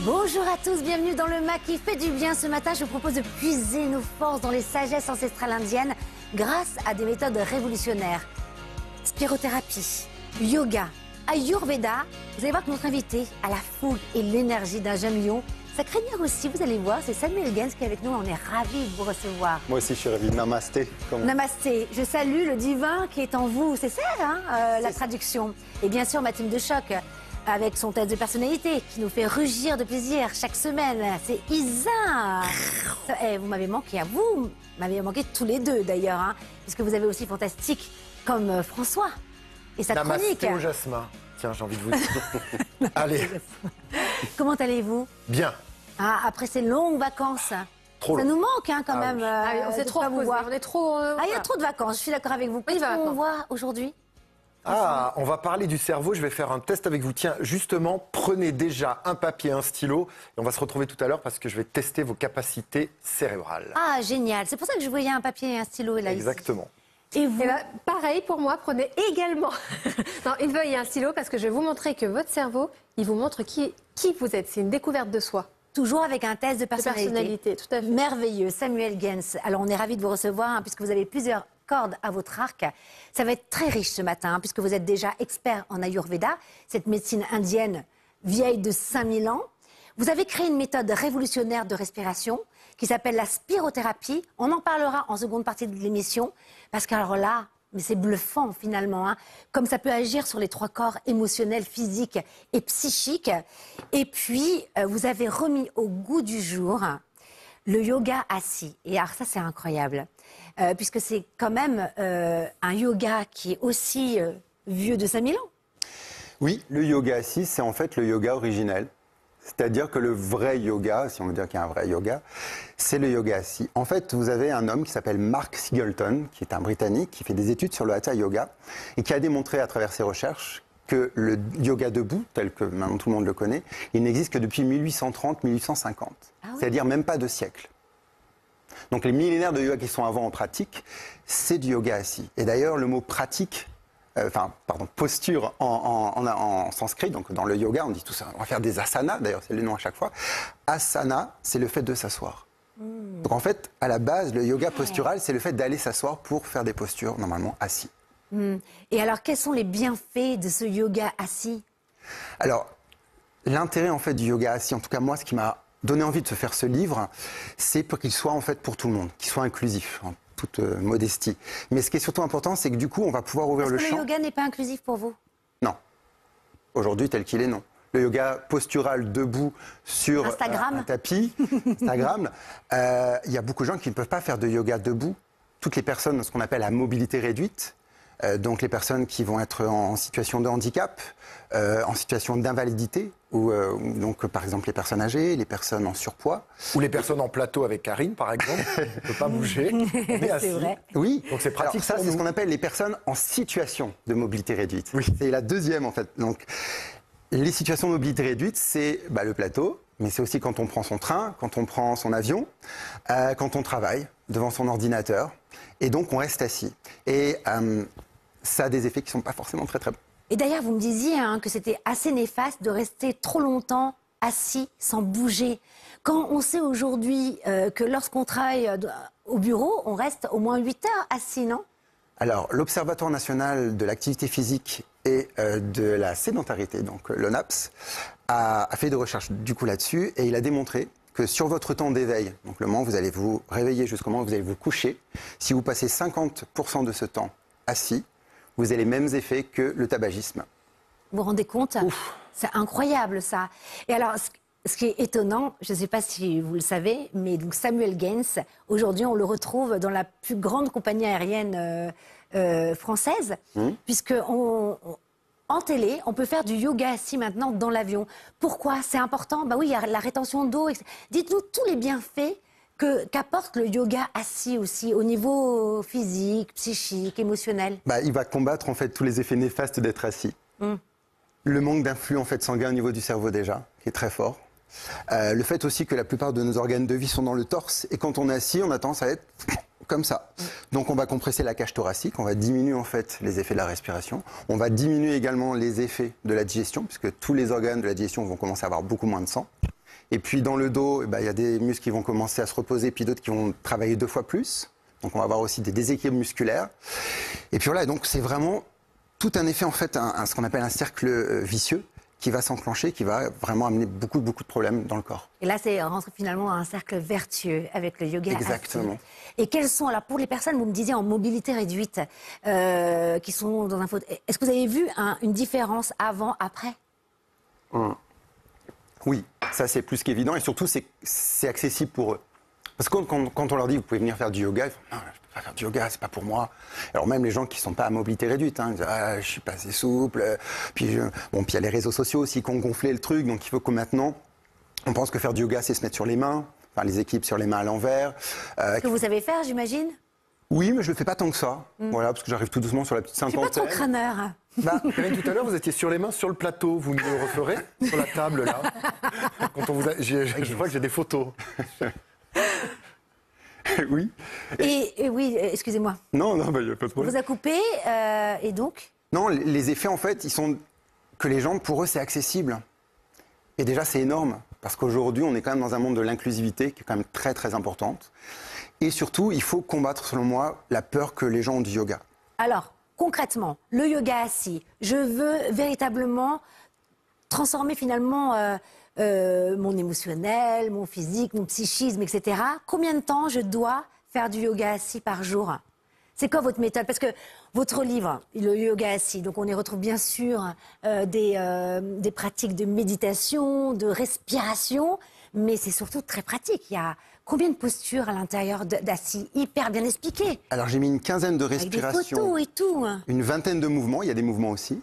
Bonjour à tous, bienvenue dans le MAC qui fait du bien. Ce matin, je vous propose de puiser nos forces dans les sagesses ancestrales indiennes grâce à des méthodes révolutionnaires. Spirothérapie, yoga, ayurveda. Vous allez voir que notre invité a la fougue et l'énergie d'un jeune lion. Sa crinière aussi, vous allez voir, c'est Samuel Gens qui est avec nous. On est ravis de vous recevoir. Moi aussi, je suis ravi. Namasté. Namasté. Je salue le divin qui est en vous. C'est ça, la traduction. Et bien sûr, ma team de choc, avec son test de personnalité, qui nous fait rugir de plaisir chaque semaine. C'est Isa. Vous m'avez manqué à vous. Vous m'avez manqué tous les deux, d'ailleurs. Puisque vous avez aussi fantastique comme François. Et sa Namasté chronique. au jasmin. Tiens, j'ai envie de vous dire. Allez. Comment allez-vous? Bien. Après ces longues vacances. Trop Ça long. nous manque quand même. On s'est de trop pas vous reposé. voir. On est trop. Il y a trop de vacances, je suis d'accord avec vous. On y va Qu'est-ce qu'on maintenant. voit aujourd'hui? On va parler du cerveau. Je vais faire un test avec vous. Tiens, justement, prenez déjà un papier, un stylo. Et on va se retrouver tout à l'heure parce que je vais tester vos capacités cérébrales. Ah, génial. C'est pour ça que je voyais un papier et un stylo là. Exactement. Ici. Et vous? Eh ben, pareil pour moi, prenez également une feuille et un stylo parce que je vais vous montrer que votre cerveau, il vous montre qui vous êtes. C'est une découverte de soi. Toujours avec un test de De personnalité. personnalité, tout à fait. Merveilleux, Samuel Gens. Alors, on est ravis de vous recevoir puisque vous avez plusieurs cordes à votre arc. Ça va être très riche ce matin puisque vous êtes déjà expert en Ayurveda, cette médecine indienne vieille de 5000 ans. Vous avez créé une méthode révolutionnaire de respiration qui s'appelle la spirothérapie. On en parlera en seconde partie de l'émission parce qu'alors là, mais c'est bluffant finalement, comme ça peut agir sur les trois corps émotionnels, physiques et psychiques. Et puis, vous avez remis au goût du jour le yoga assis. Et alors ça, c'est incroyable, puisque c'est quand même un yoga qui est aussi vieux de 5000 ans. Oui, le yoga assis, c'est en fait le yoga originel. C'est-à-dire que le vrai yoga, si on veut dire qu'il y a un vrai yoga, c'est le yoga assis. En fait, vous avez un homme qui s'appelle Mark Singleton, qui est un Britannique, qui fait des études sur le Hatha Yoga, et qui a démontré à travers ses recherches que le yoga debout, tel que maintenant tout le monde le connaît, il n'existe que depuis 1830-1850. Ah oui. C'est-à-dire même pas de siècle. Donc les millénaires de yoga qui sont avant en pratique, c'est du yoga assis. Et d'ailleurs, le mot pratique, posture en sanskrit, donc dans le yoga, on dit tout ça, on va faire des asanas, d'ailleurs c'est le nom à chaque fois. Asana, c'est le fait de s'asseoir. Donc en fait, à la base, le yoga postural, c'est le fait d'aller s'asseoir pour faire des postures, normalement assis. Et alors, quels sont les bienfaits de ce yoga assis? Alors, l'intérêt en fait du yoga assis, en tout cas moi, ce qui m'a donné envie de se faire ce livre, c'est pour qu'il soit en fait pour tout le monde, qu'il soit inclusif, en toute modestie. Mais ce qui est surtout important, c'est que du coup, on va pouvoir ouvrir Parce le que champ. le yoga n'est pas inclusif pour vous? Non. Aujourd'hui, tel qu'il est, non. Le yoga postural debout sur Instagram. un tapis, Instagram, il y a beaucoup de gens qui ne peuvent pas faire de yoga debout. Toutes les personnes, ce qu'on appelle à mobilité réduite, donc les personnes qui vont être en situation de handicap, en situation d'invalidité, ou donc par exemple les personnes âgées, les personnes en surpoids. Ou les personnes en plateau avec Karine, par exemple. On ne peut pas bouger. On est assis. vrai. Oui, Donc c'est pratique alors ça, pour c'est ce nous. qu'on appelle les personnes en situation de mobilité réduite. Oui. C'est la deuxième en fait. Donc les situations de mobilité réduite, c'est le plateau, mais c'est aussi quand on prend son train, quand on prend son avion, quand on travaille devant son ordinateur, et donc on reste assis. Et ça a des effets qui ne sont pas forcément très très bons. Et d'ailleurs, vous me disiez que c'était assez néfaste de rester trop longtemps assis sans bouger. Quand on sait aujourd'hui que lorsqu'on travaille au bureau, on reste au moins 8 heures assis, non? Alors, l'Observatoire national de l'activité physique et de la sédentarité, donc l'ONAPS, a fait des recherches du coup là-dessus, et il a démontré que sur votre temps d'éveil, donc le moment où vous allez vous réveiller jusqu'au moment où vous allez vous coucher, si vous passez 50% de ce temps assis, vous avez les mêmes effets que le tabagisme. Vous vous rendez compte? C'est incroyable ça. Et alors, ce qui est étonnant, je ne sais pas si vous le savez, mais donc Samuel Gens, aujourd'hui on le retrouve dans la plus grande compagnie aérienne française, puisque en télé, on peut faire du yoga assis maintenant dans l'avion. Pourquoi? C'est important? Oui, il y a la rétention d'eau. Dites-nous tous les bienfaits qu'apporte le yoga assis aussi, au niveau physique, psychique, émotionnel. Il va combattre en fait tous les effets néfastes d'être assis. Le manque d'influx en fait sanguin au niveau du cerveau déjà, qui est très fort. Le fait aussi que la plupart de nos organes de vie sont dans le torse, et quand on est assis, on a tendance à être comme ça. Donc on va compresser la cage thoracique, on va diminuer en fait les effets de la respiration, on va diminuer également les effets de la digestion, puisque tous les organes de la digestion vont commencer à avoir beaucoup moins de sang. Et puis dans le dos, il y a des muscles qui vont commencer à se reposer, puis d'autres qui vont travailler 2 fois plus. Donc on va avoir aussi des déséquilibres musculaires. Et puis voilà, donc c'est vraiment tout un effet, en fait, ce qu'on appelle un cercle vicieux qui va s'enclencher, qui va vraiment amener beaucoup de problèmes dans le corps. Et là, on rentre finalement dans un cercle vertueux avec le yoga. Exactement. Assis. Et quels sont, alors pour les personnes, vous me disiez, en mobilité réduite, qui sont dans un fauteuil, est-ce que vous avez vu une différence avant, après? Oui, ça c'est plus qu'évident et surtout c'est accessible pour eux. Parce que quand on leur dit vous pouvez venir faire du yoga, ils font non, je peux pas faire du yoga, c'est pas pour moi. Alors même les gens qui sont pas à mobilité réduite, ils disent ah, je suis pas assez souple. Puis puis il y a les réseaux sociaux aussi qui ont gonflé le truc, donc il faut que maintenant on pense que faire du yoga c'est se mettre sur les mains, enfin les équipes sur les mains à l'envers. Ce que vous savez faire, j'imagine? Oui, mais je le fais pas tant que ça. Voilà, parce que j'arrive tout doucement sur la petite Je suis pas cinquantaine. trop crâneur. Karine, tout à l'heure, vous étiez sur les mains sur le plateau. Vous me le referez sur la table, là. Quand on vous je vois que j'ai des photos. Oui. Et oui, excusez-moi. Non, il n'y a pas de On problème. vous a coupé, et donc? Non, les effets, en fait, ils sont que les jambes, pour eux, c'est accessible. Et déjà, c'est énorme. Parce qu'aujourd'hui, on est quand même dans un monde de l'inclusivité qui est quand même très, très importante. Et surtout, il faut combattre, selon moi, la peur que les gens ont du yoga. Alors, concrètement, le yoga assis, je veux véritablement transformer finalement mon émotionnel, mon physique, mon psychisme, etc. Combien de temps je dois faire du yoga assis par jour? C'est quoi votre méthode? Parce que votre livre, le yoga assis, donc on y retrouve bien sûr des pratiques de méditation, de respiration, mais c'est surtout très pratique. Il y a combien de postures à l'intérieur d'assis? Hyper bien expliqué. Alors, j'ai mis une quinzaine de Avec des respirations. photos et tout. Une vingtaine de mouvements, il y a des mouvements aussi,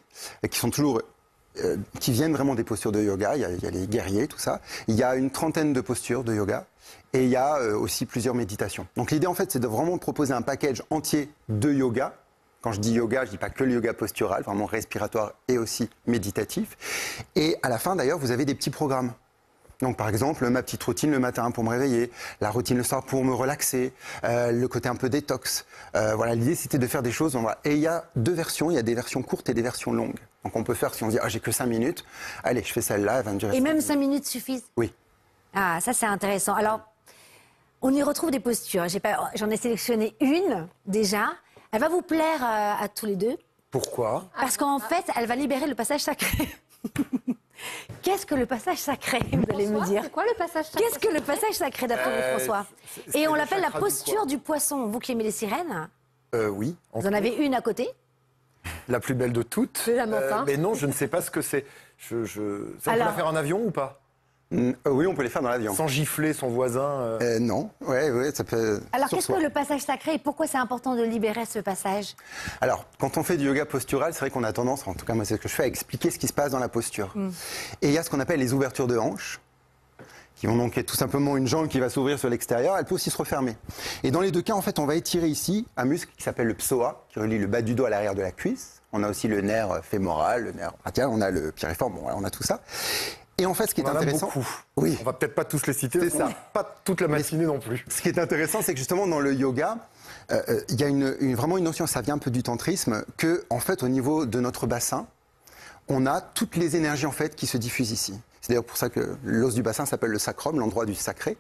qui sont toujours, qui viennent vraiment des postures de yoga, il y a les guerriers, tout ça. Il y a une trentaine de postures de yoga, et il y a aussi plusieurs méditations. Donc l'idée en fait, c'est de vraiment proposer un package entier de yoga. Quand je dis yoga, je dis pas que le yoga postural, vraiment respiratoire et aussi méditatif. Et à la fin d'ailleurs, vous avez des petits programmes. Donc par exemple, ma petite routine le matin pour me réveiller, la routine le soir pour me relaxer, le côté un peu détox. Voilà, l'idée c'était de faire des choses. Et il y a 2 versions, il y a des versions courtes et des versions longues. Donc on peut faire, si on dit ah j'ai que 5 minutes, allez je fais celle-là, elle va me durer. Et même 5 5 minutes suffisent? Oui. Ah, ça c'est intéressant. Alors, on y retrouve des postures. J'en ai sélectionné une déjà. Elle va vous plaire à tous les deux. Pourquoi? Parce qu'en fait, elle va libérer le passage sacré. Qu'est-ce que le passage sacré, vous allez me dire? C'est quoi le passage sacré? Qu'est-ce que le passage sacré d'après vous, François? Et on l'appelle la posture du poisson. Vous qui aimez les sirènes, Oui. vous en avez une à côté. La plus belle de toutes. C'est la montagne. Mais non, je ne sais pas ce que c'est. Ça, on peut Alors- la faire en avion ou pas? Oui, on peut les faire dans l'avion. Sans gifler son voisin. Non, ouais, ça peut. Alors, sur qu'est-ce soi. que le passage sacré et pourquoi c'est important de libérer ce passage? Alors, quand on fait du yoga postural, c'est vrai qu'on a tendance, en tout cas moi c'est ce que je fais, à expliquer ce qui se passe dans la posture. Et il y a ce qu'on appelle les ouvertures de hanches, qui vont donc être tout simplement une jambe qui va s'ouvrir sur l'extérieur, elle peut aussi se refermer. Et dans les 2 cas, en fait, on va étirer ici un muscle qui s'appelle le psoas, qui relie le bas du dos à l'arrière de la cuisse. On a aussi le nerf fémoral, le nerf radial, on a le piriforme, bon, voilà, on a tout ça. Et en fait, ce qui est On en a intéressant, beaucoup. oui. On va peut-être pas tous les citer. C'est parce qu'on ça. a Pas toute la matinée non plus. Ce qui est intéressant, c'est que justement dans le yoga, il y a vraiment une notion, ça vient un peu du tantrisme, que en fait au niveau de notre bassin, on a toutes les énergies en fait qui se diffusent ici. C'est d'ailleurs pour ça que l'os du bassin s'appelle le sacrum, l'endroit du sacré.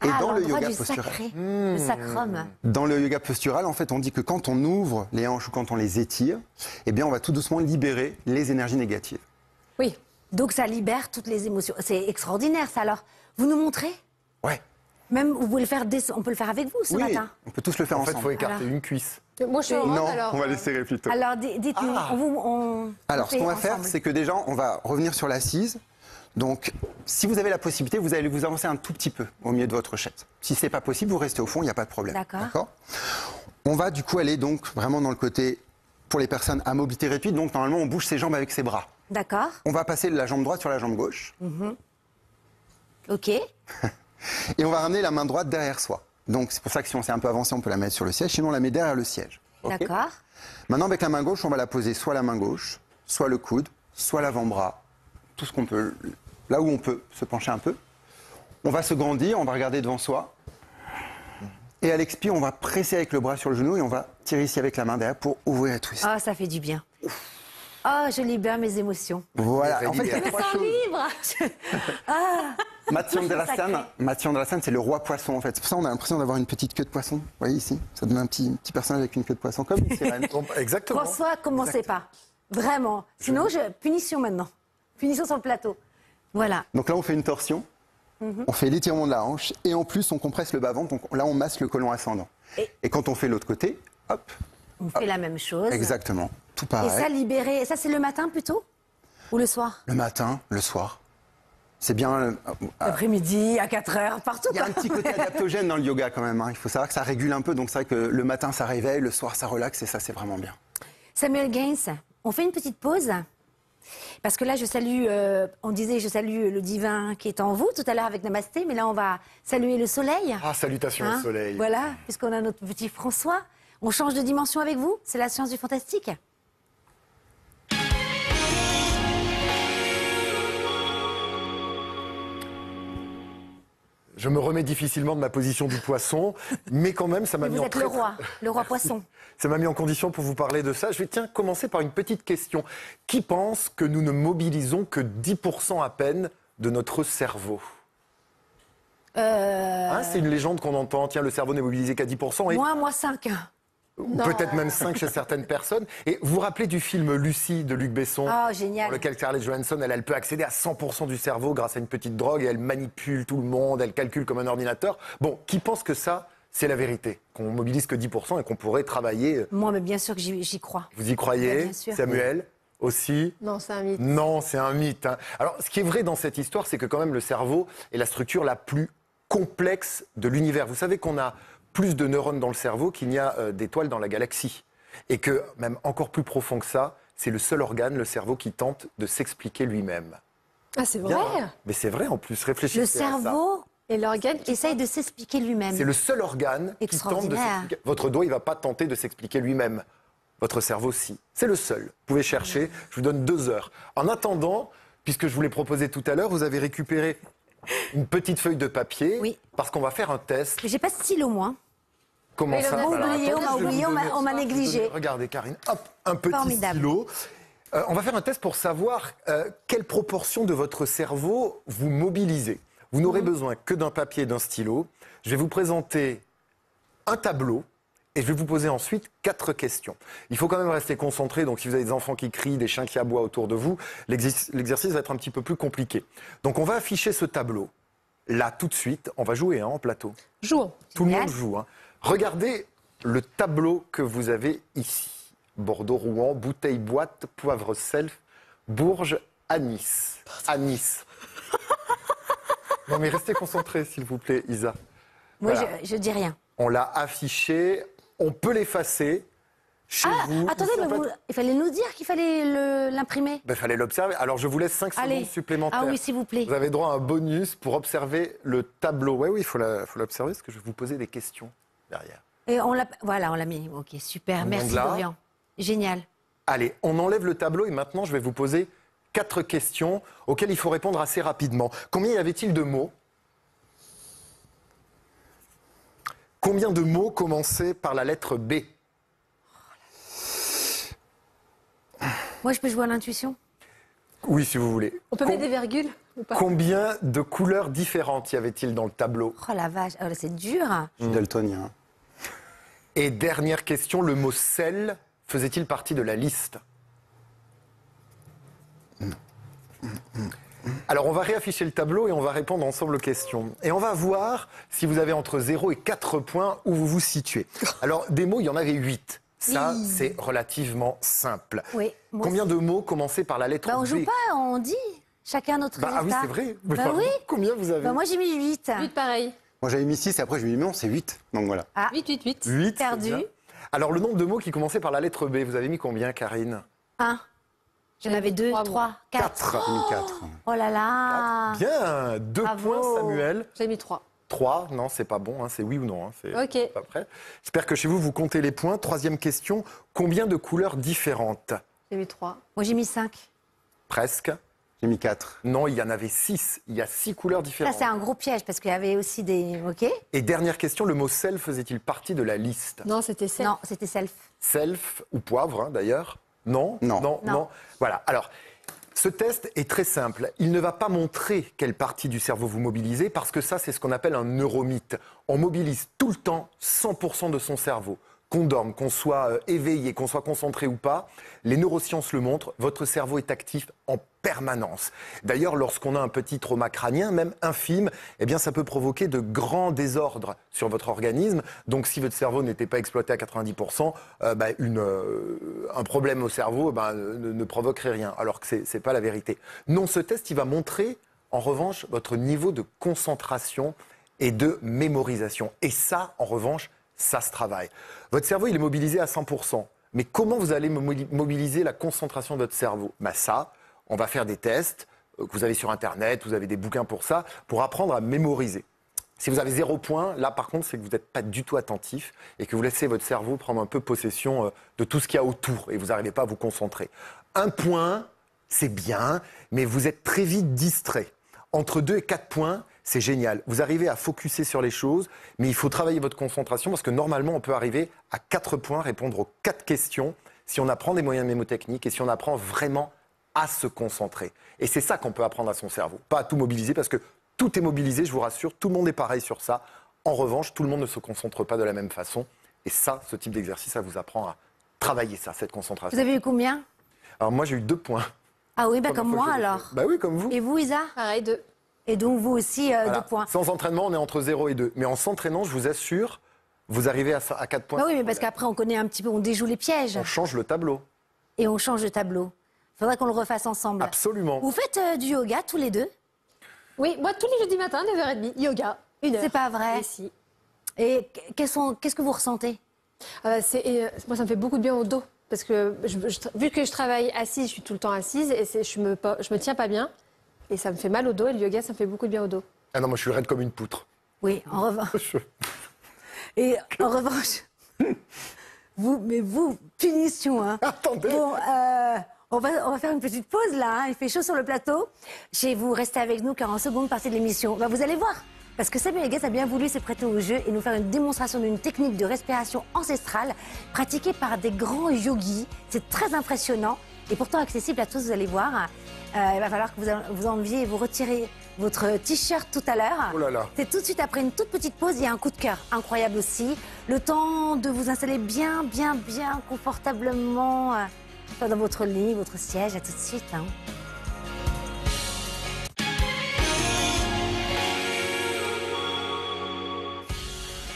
Et Ah, dans le l'endroit yoga du postural, sacré, le sacrum. dans le yoga postural, en fait, on dit que quand on ouvre les hanches ou quand on les étire, eh bien, on va tout doucement libérer les énergies négatives. Oui. Donc ça libère toutes les émotions. C'est extraordinaire ça. Alors, vous nous montrez? Ouais. Même, vous pouvez le faire on peut le faire avec vous ce Oui, matin. on peut tous le faire En fait, il faut ensemble. écarter Alors. une cuisse. Moi, je suis en Non, robe, alors. on va les serrer plutôt. Alors, dites-nous, on Alors, ce fait qu'on va faire, ensemble. c'est que déjà, on va revenir sur l'assise. Donc, si vous avez la possibilité, vous allez vous avancer un tout petit peu au milieu de votre chaise. Si ce n'est pas possible, vous restez au fond, il n'y a pas de problème. D'accord. On va du coup aller donc vraiment dans le côté pour les personnes à mobilité réduite. Donc, normalement, on bouge ses jambes avec ses bras. D'accord, On va passer la jambe droite sur la jambe gauche. ok. Et on va ramener la main droite derrière soi. Donc, c'est pour ça que si on s'est un peu avancé, on peut la mettre sur le siège. Sinon, on la met derrière le siège. Ok. D'accord. Maintenant, avec la main gauche, on va la poser soit la main gauche, soit le coude, soit l'avant-bras. Tout ce qu'on peut, là où on peut se pencher un peu. On va se grandir, on va regarder devant soi. Et à l'expire, on va presser avec le bras sur le genou et on va tirer ici avec la main derrière pour ouvrir et twister. Ah, ça fait du bien. Ah, je libère mes émotions. Voilà. Et En fait, il y a libérer. 3 Je me choses. sens libre. Mathieu de la Sacré. Seine. Mathieu de la Seine, c'est le roi poisson en fait. C'est pour ça qu'on a l'impression d'avoir une petite queue de poisson. Vous voyez ici, ça donne un petit personnage avec une queue de poisson comme une sirène. Exactement. François, commencez pas. Vraiment. Sinon, punition maintenant. Punition sur le plateau. Voilà. Donc là, on fait une torsion. On fait l'étirement de la hanche et en plus, on compresse le bas-ventre. Donc là, on masse le côlon ascendant. Et quand on fait l'autre côté, hop, On fait la même chose. exactement, tout Et pareil. ça, libéré. Ça, c'est le matin plutôt? Ou le soir? Le matin, le soir. C'est bien. L'après-midi, à 4 heures, partout. Il y a quoi. un petit côté adaptogène dans le yoga quand même. Il faut savoir que ça régule un peu. Donc c'est vrai que le matin, ça réveille, le soir, ça relaxe et ça, c'est vraiment bien. Samuel Gains, on fait une petite pause. Parce que là, je salue, on disait, je salue le divin qui est en vous tout à l'heure avec Namasté, mais là, on va saluer le soleil. Ah, salutations Hein, au soleil. Voilà, puisqu'on a notre petit François. On change de dimension avec vous, c'est la science du fantastique. Je me remets difficilement de ma position du poisson, mais quand même, ça m'a mis Vous en êtes le roi poisson. Ça m'a mis en condition pour vous parler de ça. Je vais commencer par une petite question. Qui pense que nous ne mobilisons que 10% à peine de notre cerveau? Hein, c'est une légende qu'on entend. Tiens, le cerveau n'est mobilisé qu'à 10%. Et Moi 5. ou peut-être même 5 chez certaines personnes. Et vous vous rappelez du film Lucie de Luc Besson? Oh, génial. Dans lequel Scarlett Johansson, elle peut accéder à 100% du cerveau grâce à une petite drogue et elle manipule tout le monde, elle calcule comme un ordinateur. Bon, qui pense que ça, c'est la vérité? Qu'on mobilise que 10% et qu'on pourrait travailler. Moi, mais bien sûr que j'y crois. Vous y croyez? Bien sûr. Samuel aussi? Non, c'est un mythe. Non, c'est un mythe. Hein. Alors, ce qui est vrai dans cette histoire, c'est que quand même le cerveau est la structure la plus complexe de l'univers. Vous savez qu'on a plus de neurones dans le cerveau qu'il n'y a d'étoiles dans la galaxie. Et que, même encore plus profond que ça, c'est le seul organe, le cerveau, qui tente de s'expliquer lui-même. Ah, c'est vrai. Bien. Mais c'est vrai, en plus, réfléchissez Le à ça. cerveau Et l'organe qui essaye de s'expliquer lui-même. C'est le seul organe qui tente de Extraordinaire. s'expliquer. Votre doigt, il ne va pas tenter de s'expliquer lui-même. Votre cerveau, si. C'est le seul. Vous pouvez chercher. Je vous donne 2 heures. En attendant, puisque je vous l'ai proposé tout à l'heure, vous avez récupéré une petite feuille de papier. Oui. Parce qu'on va faire un test. J'ai pas de stylo, moi. Comment Mais ça? on a Alors, oublié, attendez, on m'a je vais oublié, vous on m'a- donner on m'a ça. Je vais vous négligé. donner- Regardez, Karine. Hop, un petit Formidable. stylo. On va faire un test pour savoir quelle proportion de votre cerveau vous mobilisez. Vous n'aurez besoin que d'un papier et d'un stylo. Je vais vous présenter un tableau et je vais vous poser ensuite 4 questions. Il faut quand même rester concentré, donc si vous avez des enfants qui crient, des chiens qui aboient autour de vous, l'exercice va être un petit peu plus compliqué. Donc on va afficher ce tableau. Là, tout de suite, on va jouer en plateau. Jouons. Tout le Génial. monde joue. Hein. Regardez le tableau que vous avez ici. Bordeaux-Rouen, bouteille-boîte, poivre-self, Bourges, Anis. Anis. Non mais restez concentrés, s'il vous plaît, Isa. Moi, Voilà. je dis rien. On l'a affiché. On peut l'effacer chez vous. Attendez, Ici, mais en fait, il fallait nous dire qu'il fallait l'imprimer. ben, fallait l'observer. Alors je vous laisse 5 Allez. secondes supplémentaires. Ah oui, s'il vous plaît. Vous avez droit à un bonus pour observer le tableau. Oui, il faut l'observer parce que je vais vous poser des questions derrière. Et voilà, on l'a mis. Ok, super. Tout le Merci, monde là. Dorian. Génial. Allez, on enlève le tableau et maintenant je vais vous poser 4 questions auxquelles il faut répondre assez rapidement. Combien y avait-il de mots? Combien de mots commençaient par la lettre B? Moi, je peux jouer à l'intuition? Oui, si vous voulez. On peut mettre des virgules ou pas? Combien de couleurs différentes y avait-il dans le tableau? Oh la vache, oh, là, c'est dur. Je suis daltonien. Et dernière question, le mot sel faisait-il partie de la liste? Alors, on va réafficher le tableau et on va répondre ensemble aux questions. Et on va voir si vous avez entre 0 et 4 points où vous vous situez. Alors, des mots, il y en avait 8. Ça, c'est relativement simple. Oui. moi Combien aussi. de mots commençaient par la lettre Bah, on B? joue pas, on dit. Chacun notre Ah oui, résultat. c'est vrai. Mais Bah pardon, oui. Combien vous avez? Bah, moi, j'ai mis 8. 8 pareil. Moi j'avais mis 6 et après je me dis non, c'est 8. Donc voilà. 8. 8. Perdu. Alors, le nombre de mots qui commençaient par la lettre B, vous avez mis combien, Karine? 1. J'en avais 2, 3, 4. 4. J'ai mis 4. Oh là là. Bien, 2 Bravo. points, Samuel. J'ai mis 3. 3, non, c'est pas bon, hein, c'est oui ou non. Hein, c'est Ok. pas prêt. J'espère que chez vous, vous comptez les points. 3e question, combien de couleurs différentes? J'ai mis 3. Moi, j'ai mis 5. Presque. J'ai mis 4. Non, il y en avait 6. Il y a 6 couleurs Ça, différentes. c'est un gros piège parce qu'il y avait aussi des. Ok? Et dernière question, le mot sel faisait-il partie de la liste? Non, c'était 7. Non, c'était self. Self ou poivre, hein, d'ailleurs? Non, Non. non, Non. non. Voilà. Alors, Ce test est très simple. Il ne va pas montrer quelle partie du cerveau vous mobilisez parce que ça, c'est ce qu'on appelle un neuromythe. On mobilise tout le temps 100% de son cerveau. Qu'on dorme, qu'on soit éveillé, qu'on soit concentré ou pas, les neurosciences le montrent, votre cerveau est actif en permanence. D'ailleurs, lorsqu'on a un petit trauma crânien, même infime, eh bien, ça peut provoquer de grands désordres sur votre organisme. Donc, si votre cerveau n'était pas exploité à 90%, un problème au cerveau ne provoquerait rien, alors que c'est pas la vérité. Non, ce test, il va montrer, en revanche, votre niveau de concentration et de mémorisation. Et ça, en revanche, ça se travaille. Votre cerveau, il est mobilisé à 100%. Mais comment vous allez mobiliser la concentration de votre cerveau? Ça, on va faire des tests que vous avez sur Internet, vous avez des bouquins pour ça, pour apprendre à mémoriser. Si vous avez 0 point, là par contre, c'est que vous n'êtes pas du tout attentif et que vous laissez votre cerveau prendre un peu possession de tout ce qu'il y a autour et vous n'arrivez pas à vous concentrer. 1 point, c'est bien, mais vous êtes très vite distrait. Entre 2 et 4 points, c'est génial. Vous arrivez à focuser sur les choses, mais il faut travailler votre concentration parce que normalement, on peut arriver à 4 points, répondre aux 4 questions si on apprend des moyens mnémotechniques et si on apprend vraiment à se concentrer. Et c'est ça qu'on peut apprendre à son cerveau. Pas à tout mobiliser parce que tout est mobilisé, je vous rassure, tout le monde est pareil sur ça. En revanche, tout le monde ne se concentre pas de la même façon. Et ça, ce type d'exercice, ça vous apprend à travailler ça, cette concentration. Vous avez eu combien? Alors moi, j'ai eu 2 points. Ah oui, comme moi alors. Oui, comme vous. Et vous, Isa? Pareil, 2. Et donc vous aussi, 2 Voilà. points. Sans entraînement, on est entre 0 et 2. Mais en s'entraînant, je vous assure, vous arrivez à 4 points. Bah oui, mais parce qu'après, on connaît un petit peu, on déjoue les pièges. On change le tableau. Et on change de tableau. Il faudrait qu'on le refasse ensemble. Absolument. Vous faites du yoga tous les deux? Oui, moi, tous les jeudis matin, 9h30, yoga, 1 heure. C'est pas vrai. Et si. Et qu'est-ce que vous ressentez? Moi, ça me fait beaucoup de bien au dos. Parce que vu que je travaille assise, je suis tout le temps assise et je me tiens pas bien. Et ça me fait mal au dos et le yoga, ça me fait beaucoup de bien au dos. Ah non, moi je suis raide comme une poutre. Oui, en revanche. Et en revanche, vous, punition, hein. Attendez. Bon, on va faire une petite pause là, hein. Il fait chaud sur le plateau. Chez vous, restez avec nous car en seconde partie de l'émission, vous allez voir. Parce que Samuel Guez a bien voulu se prêter au jeu et nous faire une démonstration d'une technique de respiration ancestrale pratiquée par des grands yogis. C'est très impressionnant et pourtant accessible à tous, vous allez voir. Il va falloir que vous enleviez et vous retirez votre t-shirt tout à l'heure. Oh là là. C'est tout de suite après une toute petite pause. Il y a un coup de cœur incroyable aussi. Le temps de vous installer bien confortablement dans votre lit, votre siège. À tout de suite. Hein.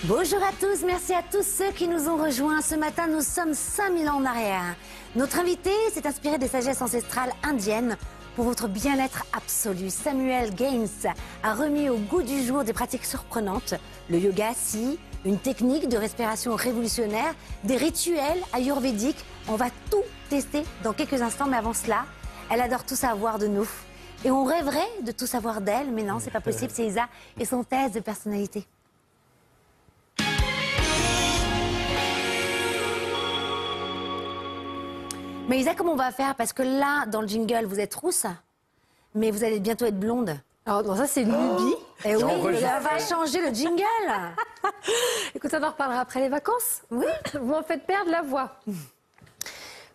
Bonjour à tous, merci à tous ceux qui nous ont rejoints. Ce matin, nous sommes 5000 ans en arrière. Notre invité s'est inspiré des sagesses ancestrales indiennes pour votre bien-être absolu. Samuel Gaines a remis au goût du jour des pratiques surprenantes, le yoga assis, une technique de respiration révolutionnaire, des rituels ayurvédiques. On va tout tester dans quelques instants, mais avant cela, elle adore tout savoir de nous. Et on rêverait de tout savoir d'elle, mais non, c'est pas possible, c'est Isa et son test de personnalité. Mais Isa, comment on va faire? Parce que là, dans le jingle, vous êtes rousse, mais vous allez bientôt être blonde. Alors, bon, ça, c'est une lubie. Et oui, enregistre. ça va changer le jingle. Écoute, on en reparlera après les vacances. Oui. Vous m'en faites perdre la voix.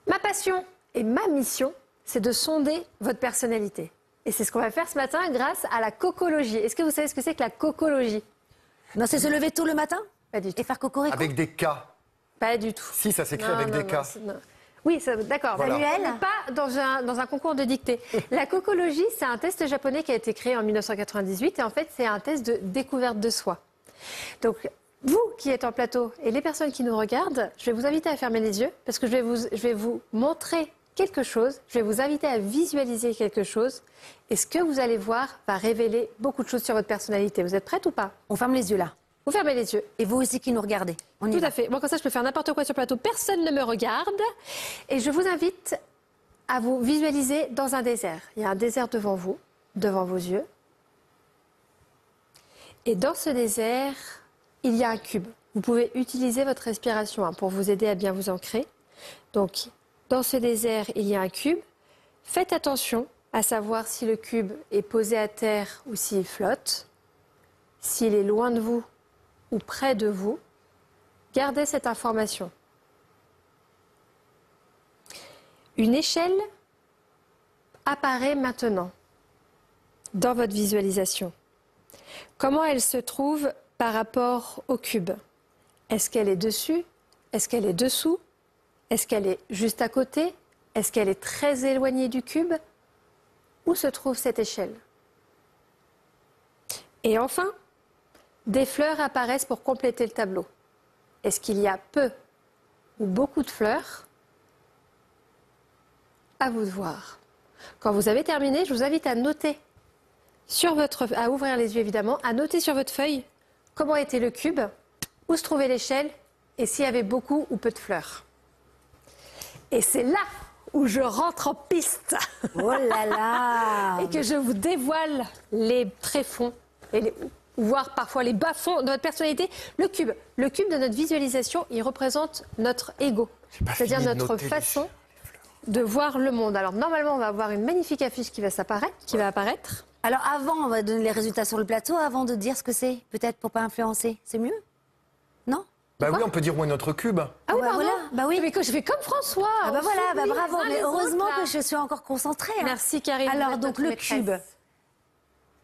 Ma passion et ma mission, c'est de sonder votre personnalité. Et c'est ce qu'on va faire ce matin grâce à la cocologie. Est-ce que vous savez ce que c'est que la cocologie? Non, c'est se lever tôt le matin Pas du tout. et faire cocorico. Avec des cas. Pas du tout. Si, ça s'écrit Non, avec non, des non, cas. non. Oui, d'accord. Voilà. Samuel. On n'est pas dans un concours de dictée. La cocologie, c'est un test japonais qui a été créé en 1998 et en fait, c'est un test de découverte de soi. Donc, vous qui êtes en plateau et les personnes qui nous regardent, je vais vous inviter à fermer les yeux parce que je vais vous montrer quelque chose, je vais vous inviter à visualiser quelque chose et ce que vous allez voir va révéler beaucoup de choses sur votre personnalité. Vous êtes prête ou pas? On ferme les yeux là. Vous fermez les yeux. Et vous aussi qui nous regardez. On y Tout va. à fait. Bon, comme ça, je peux faire n'importe quoi sur le plateau. Personne ne me regarde. Et je vous invite à vous visualiser dans un désert. Il y a un désert devant vous, devant vos yeux. Et dans ce désert, il y a un cube. Vous pouvez utiliser votre respiration pour vous aider à bien vous ancrer. Donc, dans ce désert, il y a un cube. Faites attention à savoir si le cube est posé à terre ou s'il flotte, s'il est loin de vous ou près de vous. Gardez cette information. Une échelle apparaît maintenant dans votre visualisation? Comment elle se trouve par rapport au cube? Est-ce qu'elle est dessus? Est-ce qu'elle est dessous? Est-ce qu'elle est juste à côté? Est-ce qu'elle est très éloignée du cube? Où se trouve cette échelle? Et enfin, des fleurs apparaissent pour compléter le tableau. Est-ce qu'il y a peu ou beaucoup de fleurs? À vous de voir. Quand vous avez terminé, je vous invite à noter à ouvrir les yeux évidemment, à noter sur votre feuille comment était le cube, où se trouvait l'échelle et s'il y avait beaucoup ou peu de fleurs. Et c'est là où je rentre en piste. Oh là là. Et que je vous dévoile les tréfonds, voire parfois les bas-fonds de votre personnalité. Le cube de notre visualisation, il représente notre ego. C'est-à-dire notre façon de voir le monde. Alors normalement, on va avoir une magnifique affiche qui va apparaître. Alors avant, on va donner les résultats sur le plateau, avant de dire ce que c'est, peut-être pour pas influencer. C'est mieux? Non? Bah oui, on peut dire où est notre cube. Ah oui, bah pardon. voilà, bah oui. Mais que je fais comme François. Ah bah On voilà, bah s'oublie bravo. les uns Mais les heureusement autres, là. que je suis encore concentrée. Hein. Merci Karine. Alors vous êtes donc notre le maîtresse. cube.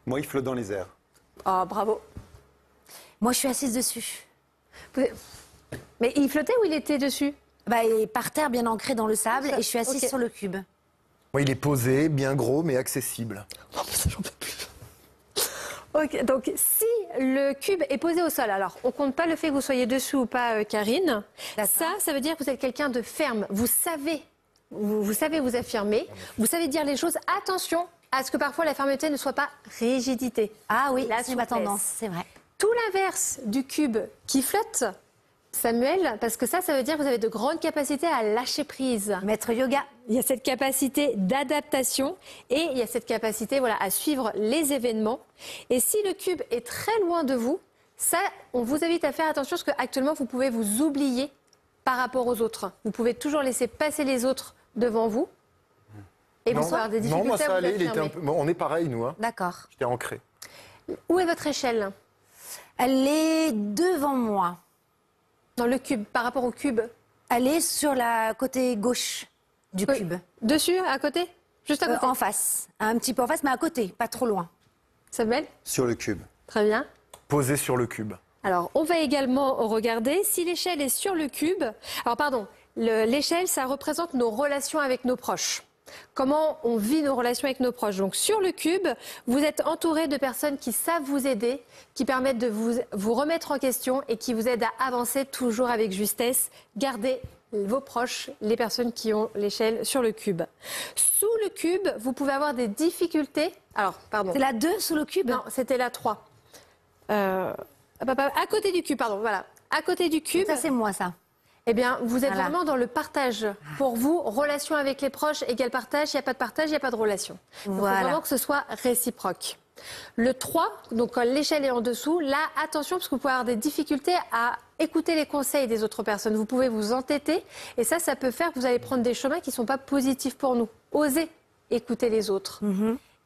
Moi, il flotte dans les airs. Oh bravo. Moi, je suis assise dessus. Mais il flottait ou il était dessus? Bah, il est par terre, bien ancré dans le sable, Ça, et je suis assise ok. sur le cube. Moi, il est posé, bien gros, mais accessible. Oh, mais ça, j'en peux plus. Ok, donc si le cube est posé au sol, alors on compte pas le fait que vous soyez dessous ou pas, Karine. D'accord. Ça veut dire que vous êtes quelqu'un de ferme. Vous savez vous affirmer. Vous savez dire les choses. Attention à ce que parfois la fermeté ne soit pas rigidité. Ah oui, La c'est ma souplesse. tendance, c'est vrai. Tout l'inverse du cube qui flotte, Samuel, parce que ça veut dire que vous avez de grandes capacités à lâcher prise. Maître yoga. Il y a cette capacité d'adaptation et il y a cette capacité à suivre les événements. Et si le cube est très loin de vous, ça, on vous invite à faire attention parce qu'actuellement, vous pouvez vous oublier par rapport aux autres. Vous pouvez toujours laisser passer les autres devant vous. Et vous avoir des difficultés moi ça à vous allait, il était affirmer. un peu... bon, on est pareil, nous. Hein. D'accord. J'étais ancré. Où est votre échelle? Elle est devant moi. Dans le cube, par rapport au cube. Elle est sur la côté gauche du cube. Dessus, à côté? Juste à côté. En face. Un petit peu en face, mais à côté, pas trop loin. Samuel? Sur le cube. Très bien. Posé sur le cube. Alors, on va également regarder si l'échelle est sur le cube. Alors, pardon, l'échelle, ça représente nos relations avec nos proches. Comment on vit nos relations avec nos proches. Donc, sur le cube, vous êtes entouré de personnes qui savent vous aider, qui permettent de vous remettre en question et qui vous aident à avancer toujours avec justesse. Gardez vos proches, les personnes qui ont l'échelle sur le cube. Sous le cube, vous pouvez avoir des difficultés. Alors, pardon. C'est la 2 sous le cube? Non, c'était la 3. À côté du cube, pardon, voilà. À côté du cube, Ça, c'est moi, ça. eh bien, vous êtes Voilà. vraiment dans le partage. Pour vous, relation avec les proches égale partage. Il n'y a pas de partage, il n'y a pas de relation. Donc, Voilà. il faut vraiment que ce soit réciproque. Le 3, donc quand l'échelle est en dessous, là, attention, parce que vous pouvez avoir des difficultés à écouter les conseils des autres personnes. Vous pouvez vous entêter, et ça peut faire que vous allez prendre des chemins qui ne sont pas positifs pour nous. Osez écouter les autres.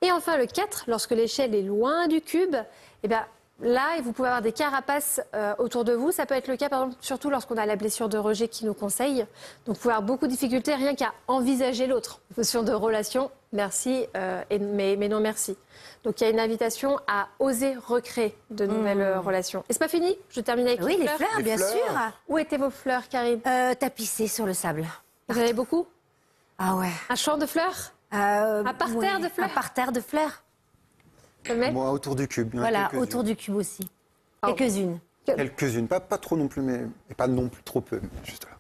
Et enfin, le 4, lorsque l'échelle est loin du cube, eh bien, là, vous pouvez avoir des carapaces autour de vous. Ça peut être le cas, par exemple, surtout lorsqu'on a la blessure de rejet qui nous conseille. Donc, vous pouvez avoir beaucoup de difficultés rien qu'à envisager l'autre. Notion de relation, merci, mais non merci. Donc, il y a une invitation à oser recréer de nouvelles relations. Et c'est pas fini, je termine avec Oui, les fleurs. fleurs, Les bien fleurs. sûr. Où étaient vos fleurs, Karine? Tapissées sur le sable. Vous en avez beaucoup? Ah ouais. Un champ de fleurs? Un parterre de fleurs. Un parterre de fleurs. Samuel? Moi, autour du cube. il y en a Voilà, quelques-unes. autour du cube aussi. Oh. Quelques-unes. Quelques-unes. Pas trop non plus, mais et pas non plus trop peu. Mais juste là.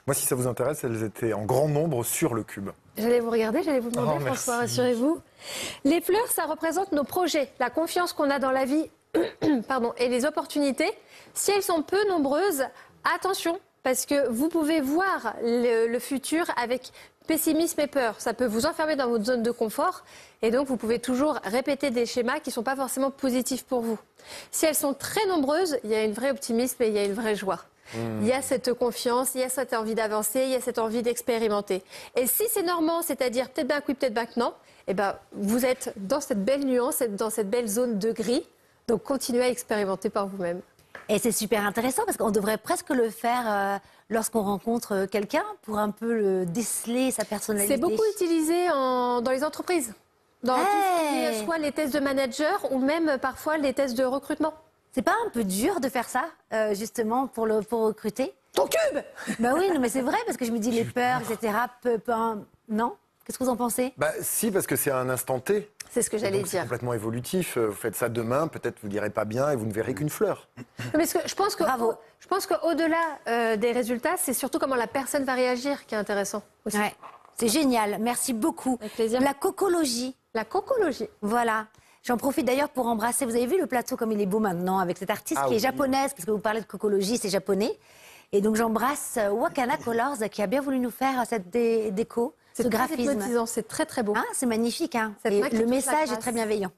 Moi, si ça vous intéresse, elles étaient en grand nombre sur le cube. J'allais vous regarder, j'allais vous demander, Oh, merci. François, rassurez-vous. Les fleurs, ça représente nos projets, la confiance qu'on a dans la vie pardon, et les opportunités. Si elles sont peu nombreuses, attention, parce que vous pouvez voir le futur avec pessimisme et peur. Ça peut vous enfermer dans votre zone de confort et donc vous pouvez toujours répéter des schémas qui ne sont pas forcément positifs pour vous. Si elles sont très nombreuses, il y a un vrai optimisme et il y a une vraie joie. Il y a cette confiance, il y a cette envie d'avancer, il y a cette envie d'expérimenter. Et si c'est normand, c'est-à-dire peut-être bien que oui, peut-être bien que non, eh ben, vous êtes dans cette belle nuance, dans cette belle zone de gris. Donc continuez à expérimenter par vous-même. Et c'est super intéressant parce qu'on devrait presque le faire lorsqu'on rencontre quelqu'un pour un peu le déceler sa personnalité? C'est beaucoup utilisé dans les entreprises. Dans tout ce qui est soit les tests de manager ou même parfois les tests de recrutement. C'est pas un peu dur de faire ça, justement, pour recruter? Ton cube! Bah oui, non, mais c'est vrai, parce que je me dis les peurs, etc. Non? Qu'est-ce que vous en pensez? Bah si, parce que c'est à un instant T. C'est ce que j'allais Donc, c'est dire. complètement évolutif. Vous faites ça demain, peut-être vous ne direz pas bien et vous ne verrez qu'une fleur. Mais je pense que, Bravo. je pense qu'au-delà des résultats, c'est surtout comment la personne va réagir qui est intéressant aussi. Ouais. C'est génial, merci beaucoup. Avec plaisir. La cocologie, La cocologie. voilà. J'en profite d'ailleurs pour embrasser. Vous avez vu le plateau comme il est beau maintenant avec cette artiste Ah qui est oui. japonaise, parce que vous parlez de cocologie, c'est japonais. Et donc j'embrasse Wakana Colors qui a bien voulu nous faire cette déco, ce C'est très graphisme. hypnotisant, c'est très très beau. Hein, c'est magnifique. Hein. Cette Et main qui le touche la message est grâce. très bienveillant.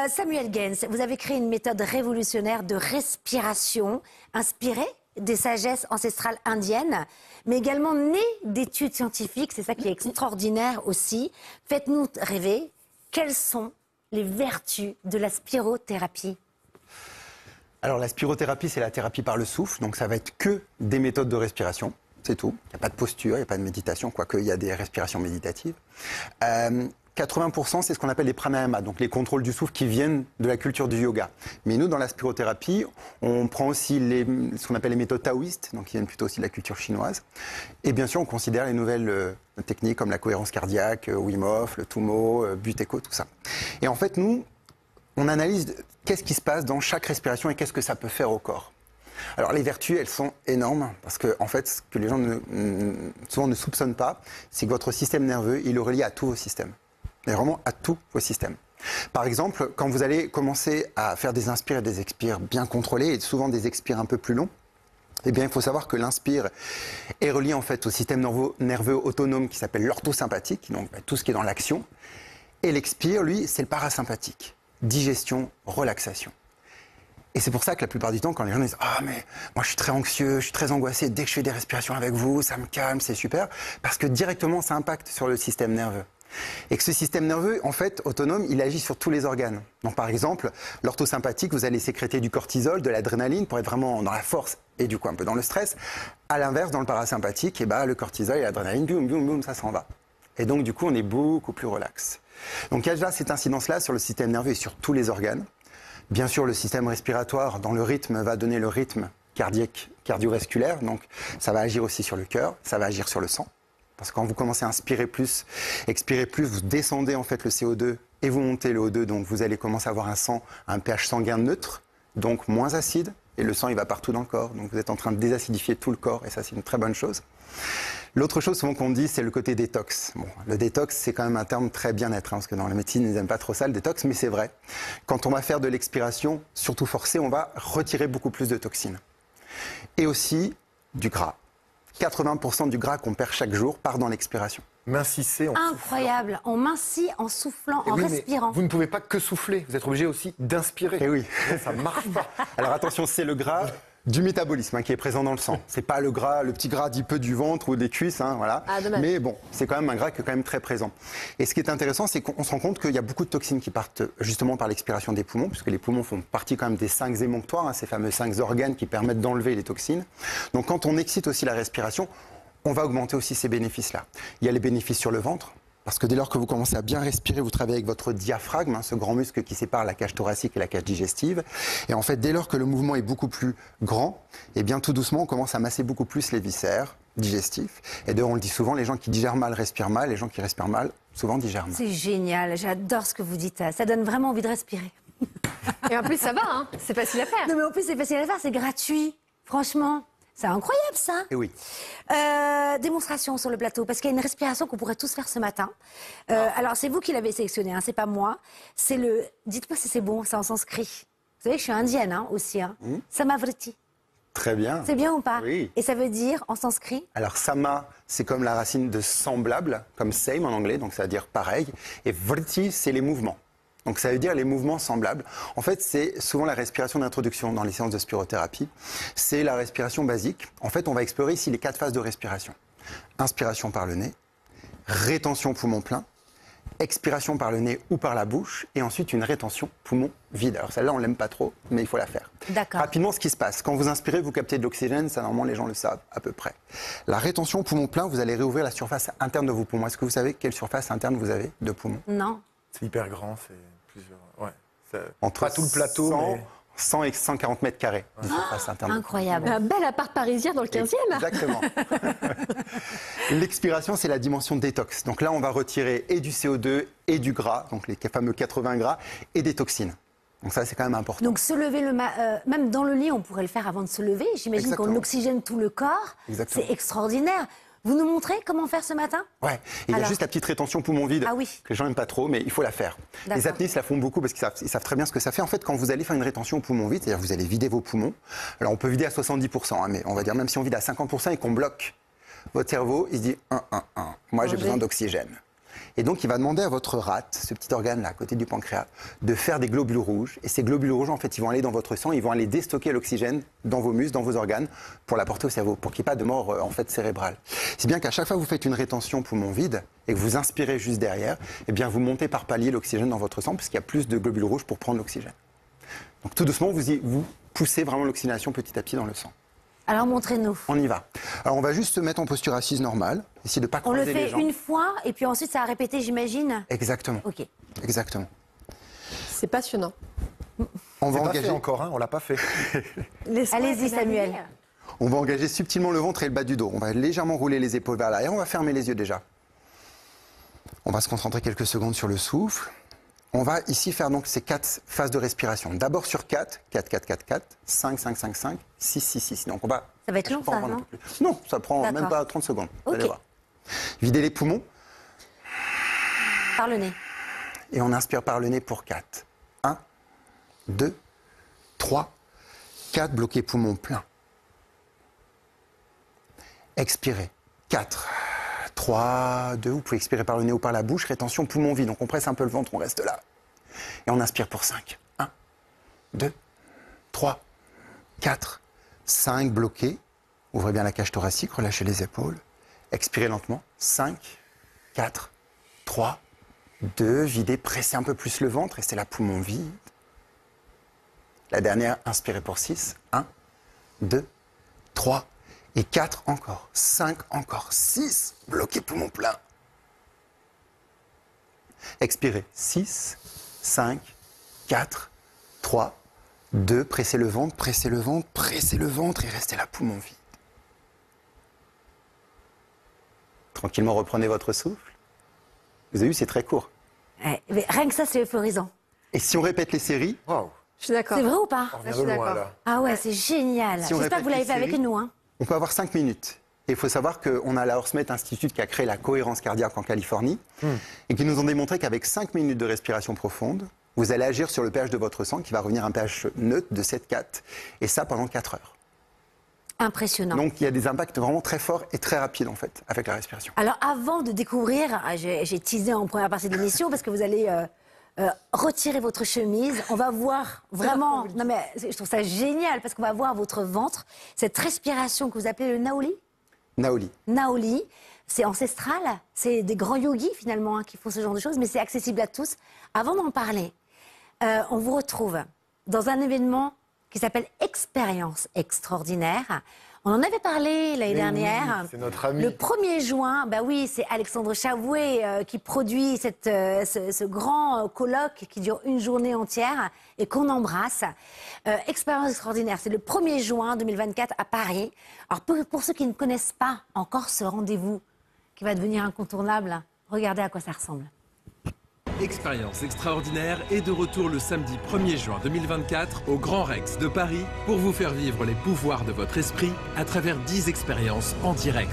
Samuel Gens, vous avez créé une méthode révolutionnaire de respiration inspirée des sagesses ancestrales indiennes, mais également née d'études scientifiques. C'est ça qui est extraordinaire aussi. Faites-nous rêver. Quelles sont les vertus de la spirothérapie? Alors la spirothérapie, c'est la thérapie par le souffle, donc ça va être que des méthodes de respiration, c'est tout. Il n'y a pas de posture, il n'y a pas de méditation, quoique il y a des respirations méditatives. 80%, c'est ce qu'on appelle les pranayama, donc les contrôles du souffle qui viennent de la culture du yoga. Mais nous, dans la spirothérapie, on prend aussi ce qu'on appelle les méthodes taoïstes, donc qui viennent plutôt aussi de la culture chinoise. Et bien sûr, on considère les nouvelles techniques comme la cohérence cardiaque, Wim Hof, le Tumo, Buteyko, tout ça. Et en fait, nous, on analyse qu'est-ce qui se passe dans chaque respiration et qu'est-ce que ça peut faire au corps. Alors les vertus, elles sont énormes parce que en fait, ce que les gens souvent ne soupçonnent pas, c'est que votre système nerveux, il est relié à tous vos systèmes. Mais vraiment à tous vos systèmes. Par exemple, quand vous allez commencer à faire des inspires et des expires bien contrôlés et souvent des expires un peu plus longs, eh bien, il faut savoir que l'inspire est relié en fait au système nerveux autonome qui s'appelle l'orthosympathique, donc tout ce qui est dans l'action. Et l'expire, lui, c'est le parasympathique. Digestion, relaxation. Et c'est pour ça que la plupart du temps, quand les gens disent « Ah, mais moi je suis très anxieux, je suis très angoissé, dès que je fais des respirations avec vous, ça me calme, c'est super », parce que directement, ça impacte sur le système nerveux. Et que ce système nerveux, en fait, autonome, il agit sur tous les organes. Donc par exemple, l'orthosympathique, vous allez sécréter du cortisol, de l'adrénaline, pour être vraiment dans la force et du coup un peu dans le stress. À l'inverse, dans le parasympathique, eh ben, le cortisol et l'adrénaline, boum, boum, boum, ça s'en va. Et donc du coup, on est beaucoup plus relax. Donc il y a déjà cette incidence-là sur le système nerveux et sur tous les organes. Bien sûr, le système respiratoire, dans le rythme, va donner le rythme cardiaque, cardiovasculaire. Donc ça va agir aussi sur le cœur, ça va agir sur le sang. Parce que quand vous commencez à inspirer plus, expirer plus, vous descendez en fait le CO2 et vous montez le O2. Donc vous allez commencer à avoir un pH sanguin neutre, donc moins acide. Et le sang, il va partout dans le corps. Donc vous êtes en train de désacidifier tout le corps et ça, c'est une très bonne chose. L'autre chose souvent qu'on dit, c'est le côté détox. Bon, le détox, c'est quand même un terme très bien-être, parce que dans la médecine, ils n'aiment pas trop ça, le détox, mais c'est vrai. Quand on va faire de l'expiration, surtout forcée, on va retirer beaucoup plus de toxines. Et aussi du gras. 80% du gras qu'on perd chaque jour part dans l'expiration. Mincissez en Incroyable. On mincit en soufflant, soufflant. en Oui, mais respirant. vous ne pouvez pas que souffler, vous êtes obligé aussi d'inspirer. Et oui. Ça ne marche pas. Alors attention, c'est le gras du métabolisme qui est présent dans le sang. C'est pas le petit gras dit peu du ventre ou des cuisses, voilà. Ah, dommage. Mais bon, c'est quand même un gras qui est quand même très présent. Et ce qui est intéressant, c'est qu'on se rend compte qu'il y a beaucoup de toxines qui partent justement par l'expiration des poumons, puisque les poumons font partie quand même des 5 émonctoires, ces fameux 5 organes qui permettent d'enlever les toxines. Donc quand on excite aussi la respiration, on va augmenter aussi ces bénéfices-là. Il y a les bénéfices sur le ventre. Parce que dès lors que vous commencez à bien respirer, vous travaillez avec votre diaphragme, ce grand muscle qui sépare la cage thoracique et la cage digestive. Et en fait, dès lors que le mouvement est beaucoup plus grand, eh bien tout doucement, on commence à masser beaucoup plus les viscères digestifs. Et d'ailleurs, on le dit souvent, les gens qui digèrent mal respirent mal, les gens qui respirent mal, souvent digèrent mal. C'est génial, j'adore ce que vous dites. Ça donne vraiment envie de respirer. Et en plus, ça va, hein. C'est facile à faire. Non mais en plus c'est facile à faire, c'est gratuit. Franchement, c'est incroyable ça. Et oui. Démonstration sur le plateau, parce qu'il y a une respiration qu'on pourrait tous faire ce matin. Alors c'est vous qui l'avez sélectionné, c'est pas moi. C'est le... Dites-moi si c'est bon, c'est en sanskrit. Vous savez que je suis indienne aussi. Samavriti. Très bien. C'est bien ou pas? Oui. Et ça veut dire en sanskrit? Alors sama, c'est comme la racine de semblable, comme same en anglais, donc ça veut dire pareil. Et vriti, c'est les mouvements. Donc ça veut dire les mouvements semblables. En fait, c'est souvent la respiration d'introduction dans les séances de spirothérapie. C'est la respiration basique. En fait, on va explorer ici les 4 phases de respiration. Inspiration par le nez, rétention poumon plein, expiration par le nez ou par la bouche, et ensuite une rétention poumon vide. Alors celle-là, on l'aime pas trop, mais il faut la faire. D'accord. Rapidement, ce qui se passe, quand vous inspirez, vous captez de l'oxygène, ça normalement les gens le savent à peu près. La rétention poumon plein, vous allez réouvrir la surface interne de vos poumons. Est-ce que vous savez quelle surface interne vous avez de poumons? Non. C'est hyper grand, c'est plusieurs. Ouais. Entre Pas tout le plateau, 100, mais 100 et 140 mètres carrés de surface interne. Incroyable. Un bel appart parisien dans le 15e. Exactement. L'expiration, c'est la dimension détox. Donc là, on va retirer et du CO2 et du gras, donc les fameux 80 gras, et des toxines. Donc ça, c'est quand même important. Donc se lever même dans le lit, on pourrait le faire avant de se lever. J'imagine qu'on Exactement. oxygène tout le corps. Exactement. C'est extraordinaire. Vous nous montrez comment faire ce matin? Ouais. Et il y a Alors. juste la petite rétention poumon vide Ah oui. que les gens n'aiment pas trop, mais il faut la faire. D'accord. Les apnéistes la font beaucoup parce qu'ils savent très bien ce que ça fait. En fait, quand vous allez faire une rétention poumon vide, c'est-à-dire que vous allez vider vos poumons, alors on peut vider à 70%, hein, mais on va dire même si on vide à 50% et qu'on bloque, votre cerveau, il se dit moi j'ai besoin d'oxygène. Et donc il va demander à votre rate, ce petit organe-là à côté du pancréas, de faire des globules rouges. Et ces globules rouges, en fait, ils vont aller dans votre sang, ils vont aller déstocker l'oxygène dans vos muscles, dans vos organes, pour l'apporter au cerveau, pour qu'il n'y ait pas de mort en fait cérébrale. Si bien qu'à chaque fois que vous faites une rétention poumon vide et que vous inspirez juste derrière, eh bien vous montez par palier l'oxygène dans votre sang, puisqu'il y a plus de globules rouges pour prendre l'oxygène. Donc tout doucement, vous poussez vraiment l'oxygénation petit à petit dans le sang. Alors montrez-nous. On y va. Alors on va juste se mettre en posture assise normale, essayer de ne pas On le croiser les fait jambes. une fois et puis ensuite ça a répété, j'imagine. Exactement. Ok. Exactement. C'est passionnant. On va c'est pas engager. fait encore, hein, on l'a pas fait. Allez-y, Samuel. On va engager subtilement le ventre et le bas du dos. On va légèrement rouler les épaules vers l'arrière. On va fermer les yeux déjà. On va se concentrer quelques secondes sur le souffle. On va ici faire donc ces 4 phases de respiration. D'abord sur 4, 4, 4, 4, 4, 5, 5, 5, 5, 6, 6, 6. Donc on va... Ça va être long, Je peux en ça, prendre un non peu plus. Non, ça prend même D'accord. pas 30 secondes. Vous Ok. allez voir. Videz les poumons Par le nez. et on inspire par le nez pour 4. 1, 2, 3, 4. Bloquez poumons pleins. Expirez. 4, 3, 2. Vous pouvez expirer par le nez ou par la bouche. Rétention poumon vide. Donc on presse un peu le ventre, on reste là. Et on inspire pour 5. 1, 2, 3, 4, 5. Bloquez. Ouvrez bien la cage thoracique, relâchez les épaules. Expirez lentement. 5, 4, 3, 2. Videz, pressez un peu plus le ventre. Restez là, poumon vide. La dernière, inspirez pour 6. 1, 2, 3 et 4 encore. 5 encore. 6. Bloquez poumon plein. Expirez. 6, 5, 4, 3, 2. Pressez le ventre, pressez le ventre, pressez le ventre et restez là, poumon vide. Tranquillement, reprenez votre souffle. Vous avez vu, c'est très court. Ouais, mais rien que ça, c'est euphorisant. Et si on répète les séries, Waouh, Je suis d'accord. C'est vrai ou pas? on je vient suis de loin d'accord. là. Ah ouais, c'est génial. Si on J'espère que vous répète l'avez fait les avec séries. nous. Hein. on peut avoir 5 minutes. Et il faut savoir qu'on a la Horsemet Institute qui a créé la cohérence cardiaque en Californie et qui nous ont démontré qu'avec 5 minutes de respiration profonde, vous allez agir sur le pH de votre sang qui va revenir à un pH neutre de 7,4 et ça pendant 4 heures. Impressionnant. Donc il y a des impacts vraiment très forts et très rapides en fait avec la respiration. Alors avant de découvrir, j'ai teasé en première partie de l'émission parce que vous allez retirer votre chemise. On va voir vraiment, non mais je trouve ça génial parce qu'on va voir votre ventre, cette respiration que vous appelez le Naoli. Naoli. Naoli, c'est ancestral, c'est des grands yogis finalement qui font ce genre de choses, mais c'est accessible à tous. Avant d'en parler, on vous retrouve dans un événement qui s'appelle Expérience Extraordinaire. On en avait parlé l'année dernière. Oui, c'est notre ami. Le 1er juin, bah oui, c'est Alexandre Chavoué qui produit ce grand colloque qui dure une journée entière et qu'on embrasse. Expérience extraordinaire, c'est le 1er juin 2024 à Paris. Alors pour ceux qui ne connaissent pas encore ce rendez-vous qui va devenir incontournable, regardez à quoi ça ressemble. Expérience extraordinaire est de retour le samedi 1er juin 2024 au Grand Rex de Paris pour vous faire vivre les pouvoirs de votre esprit à travers 10 expériences en direct.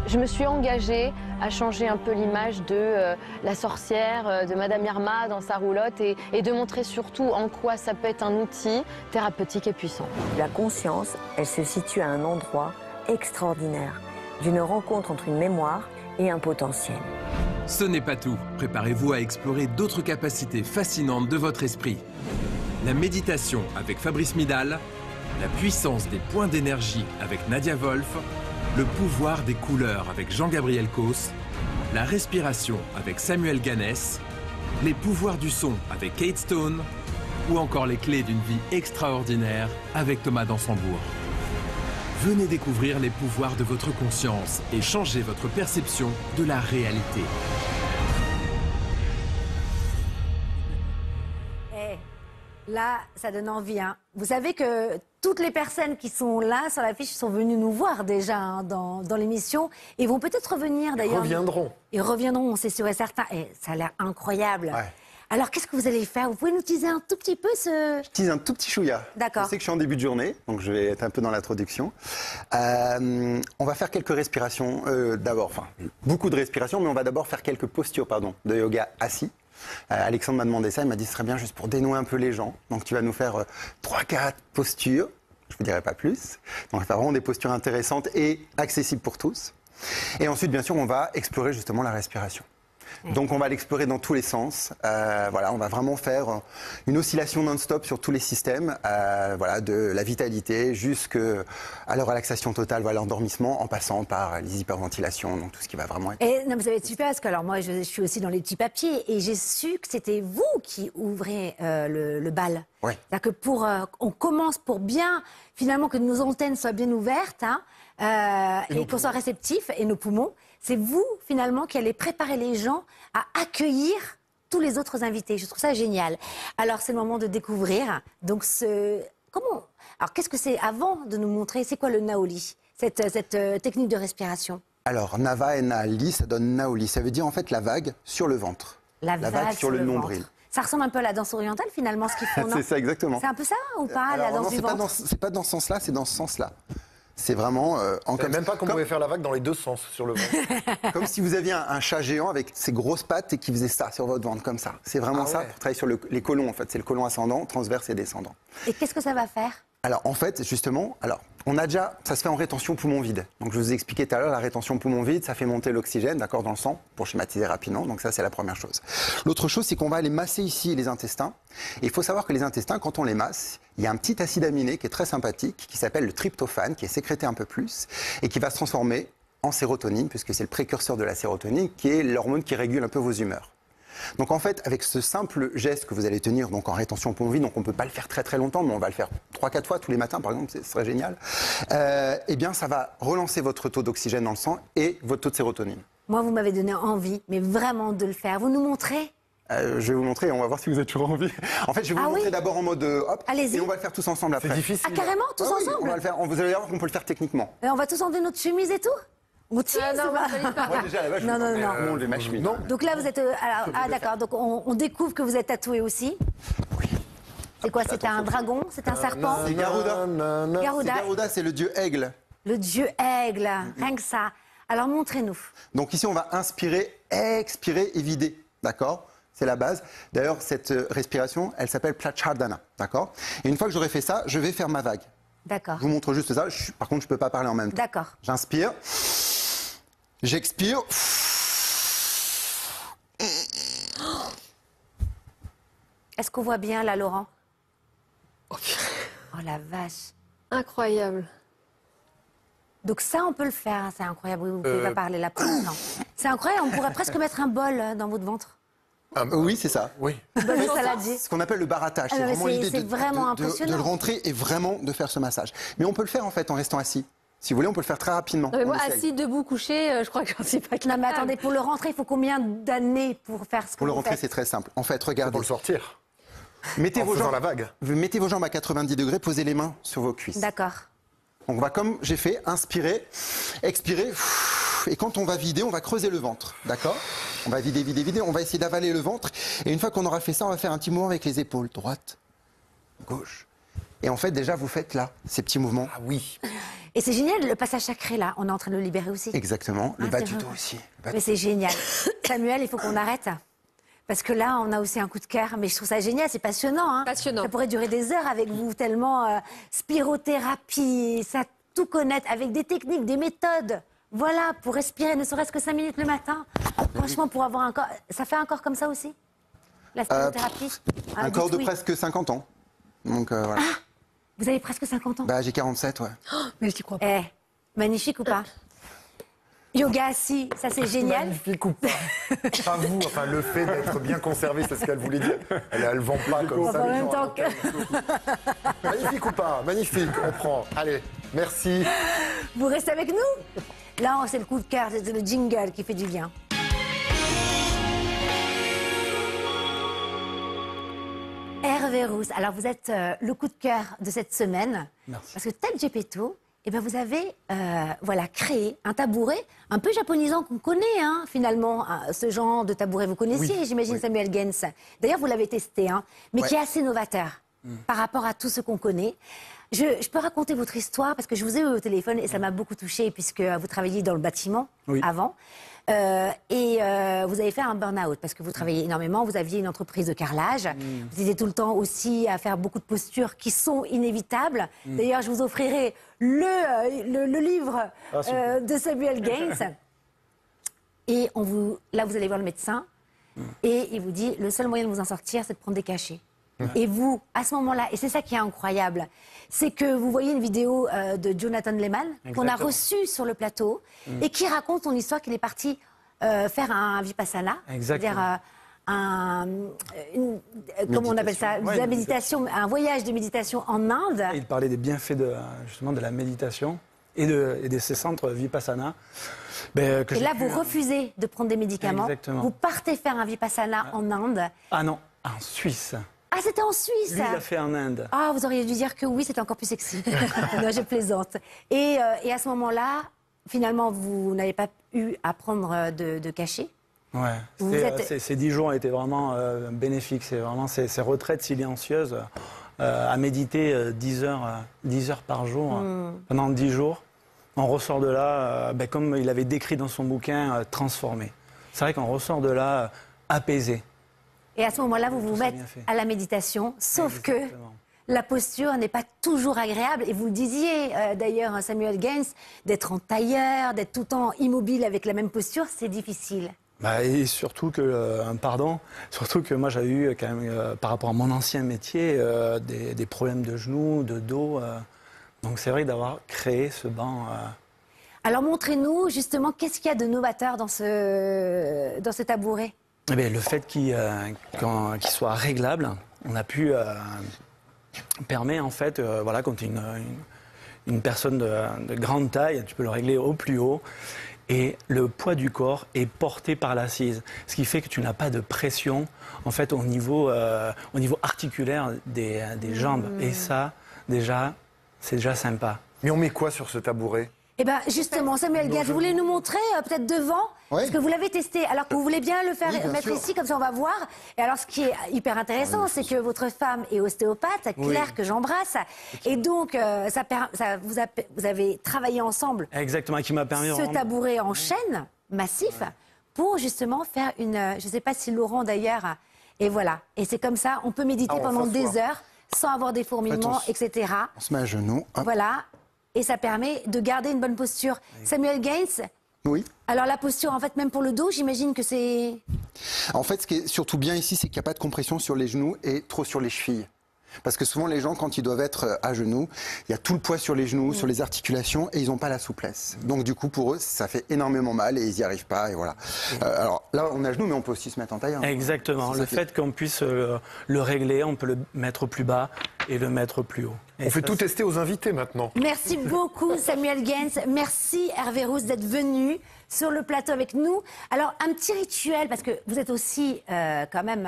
Je me suis engagée à changer un peu l'image de la sorcière, de Madame Irma dans sa roulotte et de montrer surtout en quoi ça peut être un outil thérapeutique et puissant. La conscience, elle se situe à un endroit extraordinaire, d'une rencontre entre une mémoire et un potentiel. Ce n'est pas tout. Préparez-vous à explorer d'autres capacités fascinantes de votre esprit. La méditation avec Fabrice Midal, la puissance des points d'énergie avec Nadia Wolf, le pouvoir des couleurs avec Jean-Gabriel Causse, la respiration avec Samuel Ganès, les pouvoirs du son avec Kate Stone ou encore les clés d'une vie extraordinaire avec Thomas Dansembourg. Venez découvrir les pouvoirs de votre conscience et changer votre perception de la réalité. Là, ça donne envie. Hein. Vous savez que toutes les personnes qui sont là sur l'affiche sont venues nous voir déjà hein, dans l'émission et vont peut-être revenir d'ailleurs. Ils reviendront. Ils reviendront, c'est sûr et certain. Et ça a l'air incroyable. Ouais. Alors, qu'est-ce que vous allez faire? Vous pouvez nous teaser un tout petit peu ce... Je tease un tout petit chouïa. D'accord. Je sais que je suis en début de journée, donc je vais être un peu dans l'introduction. On va faire quelques respirations d'abord, enfin beaucoup de respirations, mais on va d'abord faire quelques postures de yoga assis. Alexandre m'a demandé ça, il m'a dit ce serait bien juste pour dénouer un peu les gens. Donc tu vas nous faire 3-4 postures, je ne vous dirai pas plus. Donc on va faire vraiment des postures intéressantes et accessibles pour tous. Et ensuite, bien sûr, on va explorer justement la respiration. Donc on va l'explorer dans tous les sens. Voilà, on va vraiment faire une oscillation non-stop sur tous les systèmes, voilà, de la vitalité jusqu'à la relaxation totale, voilà, l'endormissement, en passant par les hyperventilations, donc tout ce qui va vraiment être... Et non, vous savez être super, parce que alors moi je suis aussi dans les petits papiers et j'ai su que c'était vous qui ouvrez le bal. Ouais. C'est-à-dire que on commence pour bien, finalement, que nos antennes soient bien ouvertes hein, et qu'on soit réceptifs et nos poumons. C'est vous, finalement, qui allez préparer les gens à accueillir tous les autres invités. Je trouve ça génial. Alors, c'est le moment de découvrir. Donc, comment... Alors, qu'est-ce que c'est, avant de nous montrer, c'est quoi le Naoli, cette technique de respiration? Alors, Nava et Naali, ça donne Naoli. Ça veut dire, en fait, la vague sur le ventre. La vague sur le nombril. ventre. Ça ressemble un peu à la danse orientale, finalement, ce qu'ils font, non? C'est ça, exactement. C'est un peu ça, ou pas, la danse du ventre? C'est pas dans ce sens-là, c'est dans ce sens-là. C'est vraiment... Même pas qu'on pouvait faire la vague dans les deux sens sur le ventre. Comme si vous aviez un chat géant avec ses grosses pattes et qui faisait ça sur votre ventre, comme ça. C'est vraiment ça, pour travailler sur les côlons, en fait. C'est le côlon ascendant, transverse et descendant. Et qu'est-ce que ça va faire? Alors, en fait, justement, on a déjà, ça se fait en rétention poumon vide. Donc, je vous ai expliqué tout à l'heure, la rétention poumon vide, ça fait monter l'oxygène, d'accord, dans le sang, pour schématiser rapidement. Donc, ça, c'est la première chose. L'autre chose, c'est qu'on va aller masser ici les intestins. Et il faut savoir que les intestins, quand on les masse, il y a un petit acide aminé qui est très sympathique, qui s'appelle le tryptophane, qui est sécrété un peu plus, et qui va se transformer en sérotonine, puisque c'est le précurseur de la sérotonine, qui est l'hormone qui régule un peu vos humeurs. Donc en fait, avec ce simple geste que vous allez tenir donc en rétention poumon vide, donc on ne peut pas le faire très très longtemps, mais on va le faire 3-4 fois tous les matins par exemple, ce serait génial, eh bien ça va relancer votre taux d'oxygène dans le sang et votre taux de sérotonine. Moi, vous m'avez donné envie, mais vraiment de le faire. Vous nous montrez? Je vais vous montrer et on va voir si vous avez toujours envie. En fait, je vais vous montrer d'abord en mode hop, allez-y. et on va le faire tous ensemble après. C'est difficile. Ah, carrément, tous Oui, ensemble? on va le faire, vous allez voir qu'on peut le faire techniquement. On va tous enlever notre chemise et tout? On tire, non, c'est pas... Moi déjà, là-bas, je Non, non, non. enlever ma chemise. Non. Donc là, vous êtes... ah, d'accord. Donc on découvre que vous êtes tatoué aussi. Oui. C'est quoi? C'est un dragon? C'est un serpent? C'est Garuda. Garuda. Garuda, c'est le dieu aigle. Le dieu aigle. Rien que ça. Alors montrez-nous. Donc ici, on va inspirer, expirer et vider. D'accord? C'est la base. D'ailleurs, cette respiration, elle s'appelle Prachardhana. D'accord? Et une fois que j'aurai fait ça, je vais faire ma vague. D'accord. Je vous montre juste ça. Par contre, je ne peux pas parler en même temps. D'accord. J'inspire. J'expire. Est-ce qu'on voit bien là, Laurent? Oh la vache. Incroyable. Donc ça, on peut le faire. Hein, c'est incroyable. Oui, vous ne pouvez pas parler là pour l'instant. C'est incroyable. On pourrait presque mettre un bol dans votre ventre. Oui, c'est ça. Oui. Un bol de saladier. Ce qu'on appelle le barattage. Ah, C'est mais vraiment c'est- l'idée c'est vraiment de impressionnant. le rentrer et vraiment de faire ce massage. Mais on peut le faire en fait en restant assis. Si vous voulez, on peut le faire très rapidement. Non, mais On moi, essaye. assis, debout, couché, je crois que c'est pas Non, mais attendez, pour le rentrer, il faut combien d'années pour faire ce que Pour le vous rentrer, faites? c'est très simple. En fait, regardez. Pour le sortir. Mettez En vos faisant jambes, la vague. vous mettez vos jambes à 90 degrés, posez les mains sur vos cuisses. D'accord. On va, comme j'ai fait, inspirer, expirer. Et quand on va vider, on va creuser le ventre. D'accord? On va vider, vider, vider. On va essayer d'avaler le ventre. Et une fois qu'on aura fait ça, on va faire un petit mouvement avec les épaules. Droite, gauche. Et en fait, déjà, vous faites là, ces petits mouvements. Ah oui. Et c'est génial, le passage sacré, là. On est en train de le libérer aussi. Exactement. Le Ah, bas c'est du vrai. dos aussi. Le bas Mais du- c'est génial. Samuel, il faut qu'on arrête. Parce que là, on a aussi un coup de cœur. Mais je trouve ça génial, c'est passionnant. Hein. Passionnant. Ça pourrait durer des heures avec vous, tellement spirothérapie, ça tout connaître, avec des techniques, des méthodes. Voilà, pour respirer, ne serait-ce que 5 minutes le matin. Franchement, pour avoir un corps... Ça fait un corps comme ça aussi? La spirothérapie? Ah, Un corps dites de oui. presque 50 ans. Donc voilà. Vous avez presque 50 ans. Bah, j'ai 47, ouais. Mais je t'y crois pas. Eh, magnifique ou pas? Yoga assis, ça c'est génial. Magnifique ou pas? Pas vous, enfin le fait d'être bien conservé, c'est ce qu'elle voulait dire. Elle vend pas comme Enfin, ça. en les même gens, temps que... Magnifique ou pas? Magnifique, on prend. Allez, merci. Vous restez avec nous? Là, c'est le coup de cœur, c'est le jingle qui fait du bien. Hervé Rousse, alors vous êtes le coup de cœur de cette semaine. Merci. Parce que Ted Gepetto, eh ben vous avez voilà, créé un tabouret un peu japonisant qu'on connaît finalement, ce genre de tabouret. Vous connaissiez, Oui, j'imagine, oui. Samuel Gens. D'ailleurs, vous l'avez testé, mais Ouais. qui est assez novateur par rapport à tout ce qu'on connaît. Je peux raconter votre histoire parce que je vous ai eu au téléphone et ça m'a beaucoup touchée puisque vous travailliez dans le bâtiment Oui. avant. Vous avez fait un burn-out parce que vous travaillez énormément, vous aviez une entreprise de carrelage, vous étiez tout le temps aussi à faire beaucoup de postures qui sont inévitables. D'ailleurs, je vous offrirai le livre de Samuel Gens. Et là, vous allez voir le médecin et il vous dit, le seul moyen de vous en sortir, c'est de prendre des cachets. Et vous, à ce moment-là, et c'est ça qui est incroyable, c'est que vous voyez une vidéo de Jonathan Lehman qu'on a Exactement. reçu sur le plateau et qui raconte son histoire qu'il est parti faire un vipassana, Exactement. c'est-à-dire comment on appelle ça, de la méditation, un voyage de méditation en Inde. Il parlait des bienfaits justement de la méditation et de ces centres Vipassana. Et là, vous refusez de prendre des médicaments, Exactement. vous partez faire un vipassana en Inde. Ah non, en Suisse. Ah, c'était en Suisse. Lui, il l'a fait en Inde. Ah, vous auriez dû dire que oui, c'était encore plus sexy. Non, je plaisante. Et à ce moment-là, finalement, vous n'avez pas eu à prendre de cachet. Ouais. Vous Ces 10 jours étaient vraiment bénéfiques. C'est vraiment ces retraites silencieuses à méditer 10 heures par jour pendant 10 jours. On ressort de là, comme il avait décrit dans son bouquin, transformé. C'est vrai qu'on ressort de là apaisé. Et à ce moment-là, vous vous ça mettez bien fait. à la méditation, sauf Exactement. que la posture n'est pas toujours agréable. Et vous le disiez d'ailleurs, Samuel Gens, d'être en tailleur, d'être tout le temps immobile avec la même posture, c'est difficile. Et surtout que moi j'avais eu quand même, par rapport à mon ancien métier, des problèmes de genoux, de dos. Donc c'est vrai d'avoir créé ce banc. Alors montrez-nous justement qu'est-ce qu'il y a de novateur dans ce tabouret. Eh bien, le fait qu'il soit réglable, on a pu permet en fait, voilà, quand tu es une personne de grande taille, tu peux le régler au plus haut. Et le poids du corps est porté par l'assise, ce qui fait que tu n'as pas de pression en fait au niveau articulaire des jambes. Et ça, déjà, c'est déjà sympa. Mais on met quoi sur ce tabouret? Eh bien, justement, Samuel Gens, vous voulez nous montrer peut-être devant parce que vous l'avez testé. Alors que vous voulez bien le faire Oui, bien mettre sûr. ici, comme ça on va voir. Et alors, ce qui est hyper intéressant, c'est que votre femme est ostéopathe, Claire, que j'embrasse. Et donc, vous avez travaillé ensemble Exactement, qui m'a permis ce vraiment- tabouret en chaîne massif pour justement faire une... je ne sais pas si Laurent d'ailleurs... Et voilà. Et c'est comme ça, on peut méditer on pendant s'assoit. des heures sans avoir des fourmillements, En fait, etc. On se met à genoux. Hop. Voilà. Et ça permet de garder une bonne posture. Samuel Gens, Oui. alors la posture, en fait, même pour le dos, j'imagine que c'est... En fait, ce qui est surtout bien ici, c'est qu'il n'y a pas de compression sur les genoux et trop sur les chevilles. Parce que souvent, les gens, quand ils doivent être à genoux, il y a tout le poids sur les genoux, sur les articulations, et ils n'ont pas la souplesse. Donc, du coup, pour eux, ça fait énormément mal et ils n'y arrivent pas. Et voilà. Alors là, on est à genoux, mais on peut aussi se mettre en tailleur. Exactement, C'est le ça qui- fait qu'on puisse le régler, on peut le mettre plus bas et le mettre plus haut. Et On fait ça, tout tester aux invités maintenant. Merci beaucoup, Samuel Gens. Merci, Hervé Rousse, d'être venu sur le plateau avec nous. Alors, un petit rituel, parce que vous êtes aussi quand même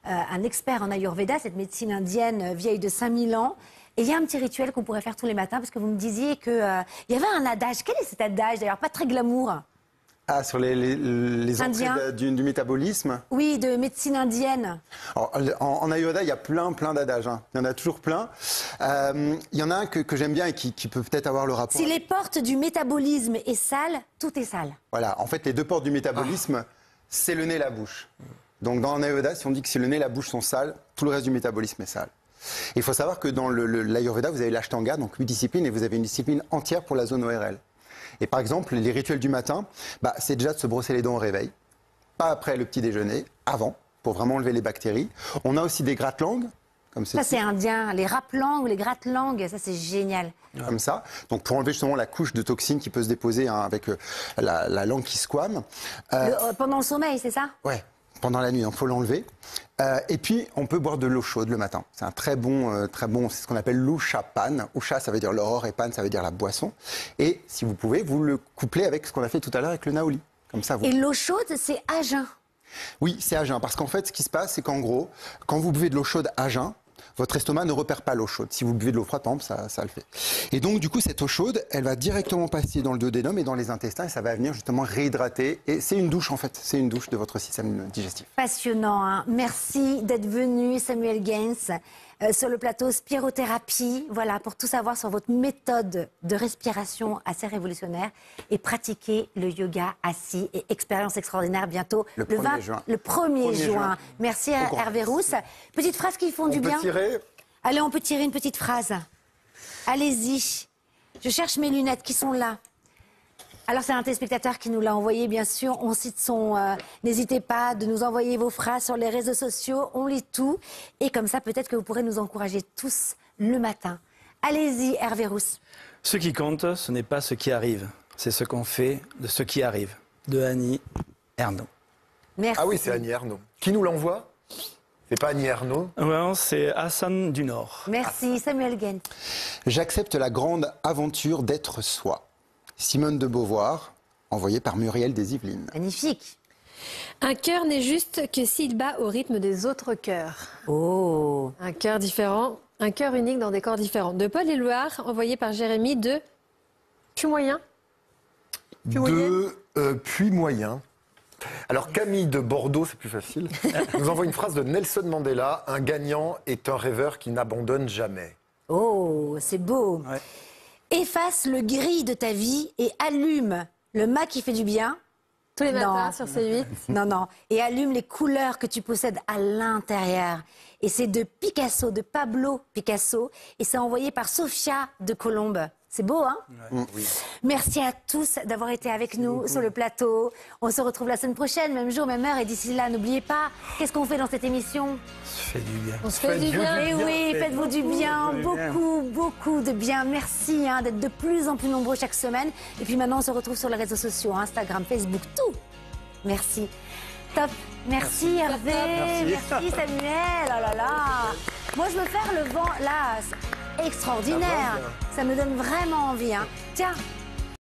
un expert en Ayurveda, cette médecine indienne vieille de 5000 ans. Et il y a un petit rituel qu'on pourrait faire tous les matins, parce que vous me disiez qu'il y avait un adage. Quel est cet adage, d'ailleurs? Pas très glamour. Ah, sur les Indien. entrées du métabolisme. Oui, de médecine indienne. Alors, en Ayurveda, il y a plein d'adages. Hein. Il y en a toujours plein. Il y en a un que j'aime bien et qui peut peut-être avoir le rapport. Si les portes du métabolisme est sale, tout est sale. Voilà, en fait, les deux portes du métabolisme, c'est le nez et la bouche. Donc, dans l'Ayurveda, si on dit que si le nez et la bouche sont sales, tout le reste du métabolisme est sale. Il faut savoir que dans l'Ayurveda, vous avez l'Ashtanga, donc 8 disciplines, et vous avez une discipline entière pour la zone ORL. Et par exemple, les rituels du matin, c'est déjà de se brosser les dents au réveil, pas après le petit déjeuner, avant, pour vraiment enlever les bactéries. On a aussi des gratte-langues comme Ça, ceci. c'est indien. Les rap-langues ou les gratte-langues, ça, c'est génial. Comme ça. Donc pour enlever justement la couche de toxines qui peut se déposer avec la langue qui squame. Pendant le sommeil, c'est ça? Ouais, pendant la nuit, il faut l'enlever. Et puis on peut boire de l'eau chaude le matin. C'est un très bon, c'est ce qu'on appelle l'usha-pan. Usha, ça veut dire l'aurore et pan, ça veut dire la boisson. Et si vous pouvez, vous le couplez avec ce qu'on a fait tout à l'heure avec le naoli. Comme ça, vous... Et l'eau chaude, c'est à jeun. Oui, c'est à jeun. Parce qu'en fait, ce qui se passe, c'est qu'en gros, quand vous buvez de l'eau chaude à jeun, votre estomac ne repère pas l'eau chaude. Si vous buvez de l'eau froide, par exemple, ça le fait. Et donc, du coup, cette eau chaude, elle va directement passer dans le duodénum et dans les intestins et ça va venir justement réhydrater. Et c'est une douche, en fait. C'est une douche de votre système digestif. Passionnant, hein. Merci d'être venu, Samuel Gaines, sur le plateau Spirothérapie. Voilà, pour tout savoir sur votre méthode de respiration assez révolutionnaire et pratiquer le yoga assis et expérience extraordinaire bientôt Le 1er juin. Le 1er juin. Merci à Hervé Rousse. Petite phrase qui font du bien. On peut tirer? Allez, on peut tirer une petite phrase. Allez-y. Je cherche mes lunettes qui sont là. Alors, c'est un téléspectateur qui nous l'a envoyé, bien sûr. On cite son... N'hésitez pas de nous envoyer vos phrases sur les réseaux sociaux. On lit tout. Et comme ça, peut-être que vous pourrez nous encourager tous le matin. Allez-y, Hervé Rousse. Ce qui compte, ce n'est pas ce qui arrive, c'est ce qu'on fait de ce qui arrive. De Annie Ernaux. Merci. Ah oui, c'est Annie Ernaux. Qui nous l'envoie? C'est pas Annie Ernaux? Ouais, c'est Hassan du Nord. Merci, Samuel Gaines. J'accepte la grande aventure d'être soi. Simone de Beauvoir, envoyée par Muriel des Yvelines. Magnifique. Un cœur n'est juste que s'il bat au rythme des autres cœurs. Oh. Un cœur différent, un cœur unique dans des corps différents. De Paul Éluard, envoyé par Jérémy de Puy-Moyen. Puy-Moyen. Alors Camille de Bordeaux, c'est plus facile, nous envoie une phrase de Nelson Mandela. Un gagnant est un rêveur qui n'abandonne jamais. Oh, c'est beau. Ouais. Efface le gris de ta vie et allume le mât qui fait du bien. Tous les matins Non. sur C8. Non, non. Et allume les couleurs que tu possèdes à l'intérieur. Et c'est de Picasso, de Pablo Picasso. Et c'est envoyé par Sophia de Colombe. C'est beau, hein? Oui. Merci à tous d'avoir été avec nous sur le plateau. On se retrouve la semaine prochaine, même jour, même heure. Et d'ici là, n'oubliez pas, qu'est-ce qu'on fait dans cette émission? Ça fait du bien. On se fait du bien. Eh oui, faites-vous du bien, beaucoup de bien. Merci d'être de plus en plus nombreux chaque semaine. Et puis maintenant, on se retrouve sur les réseaux sociaux, Instagram, Facebook, tout. Merci. Top. Merci Hervé. Merci Samuel. Oh là là. Moi, je veux faire le vent là. C'est extraordinaire. Ça me donne vraiment envie. Tiens,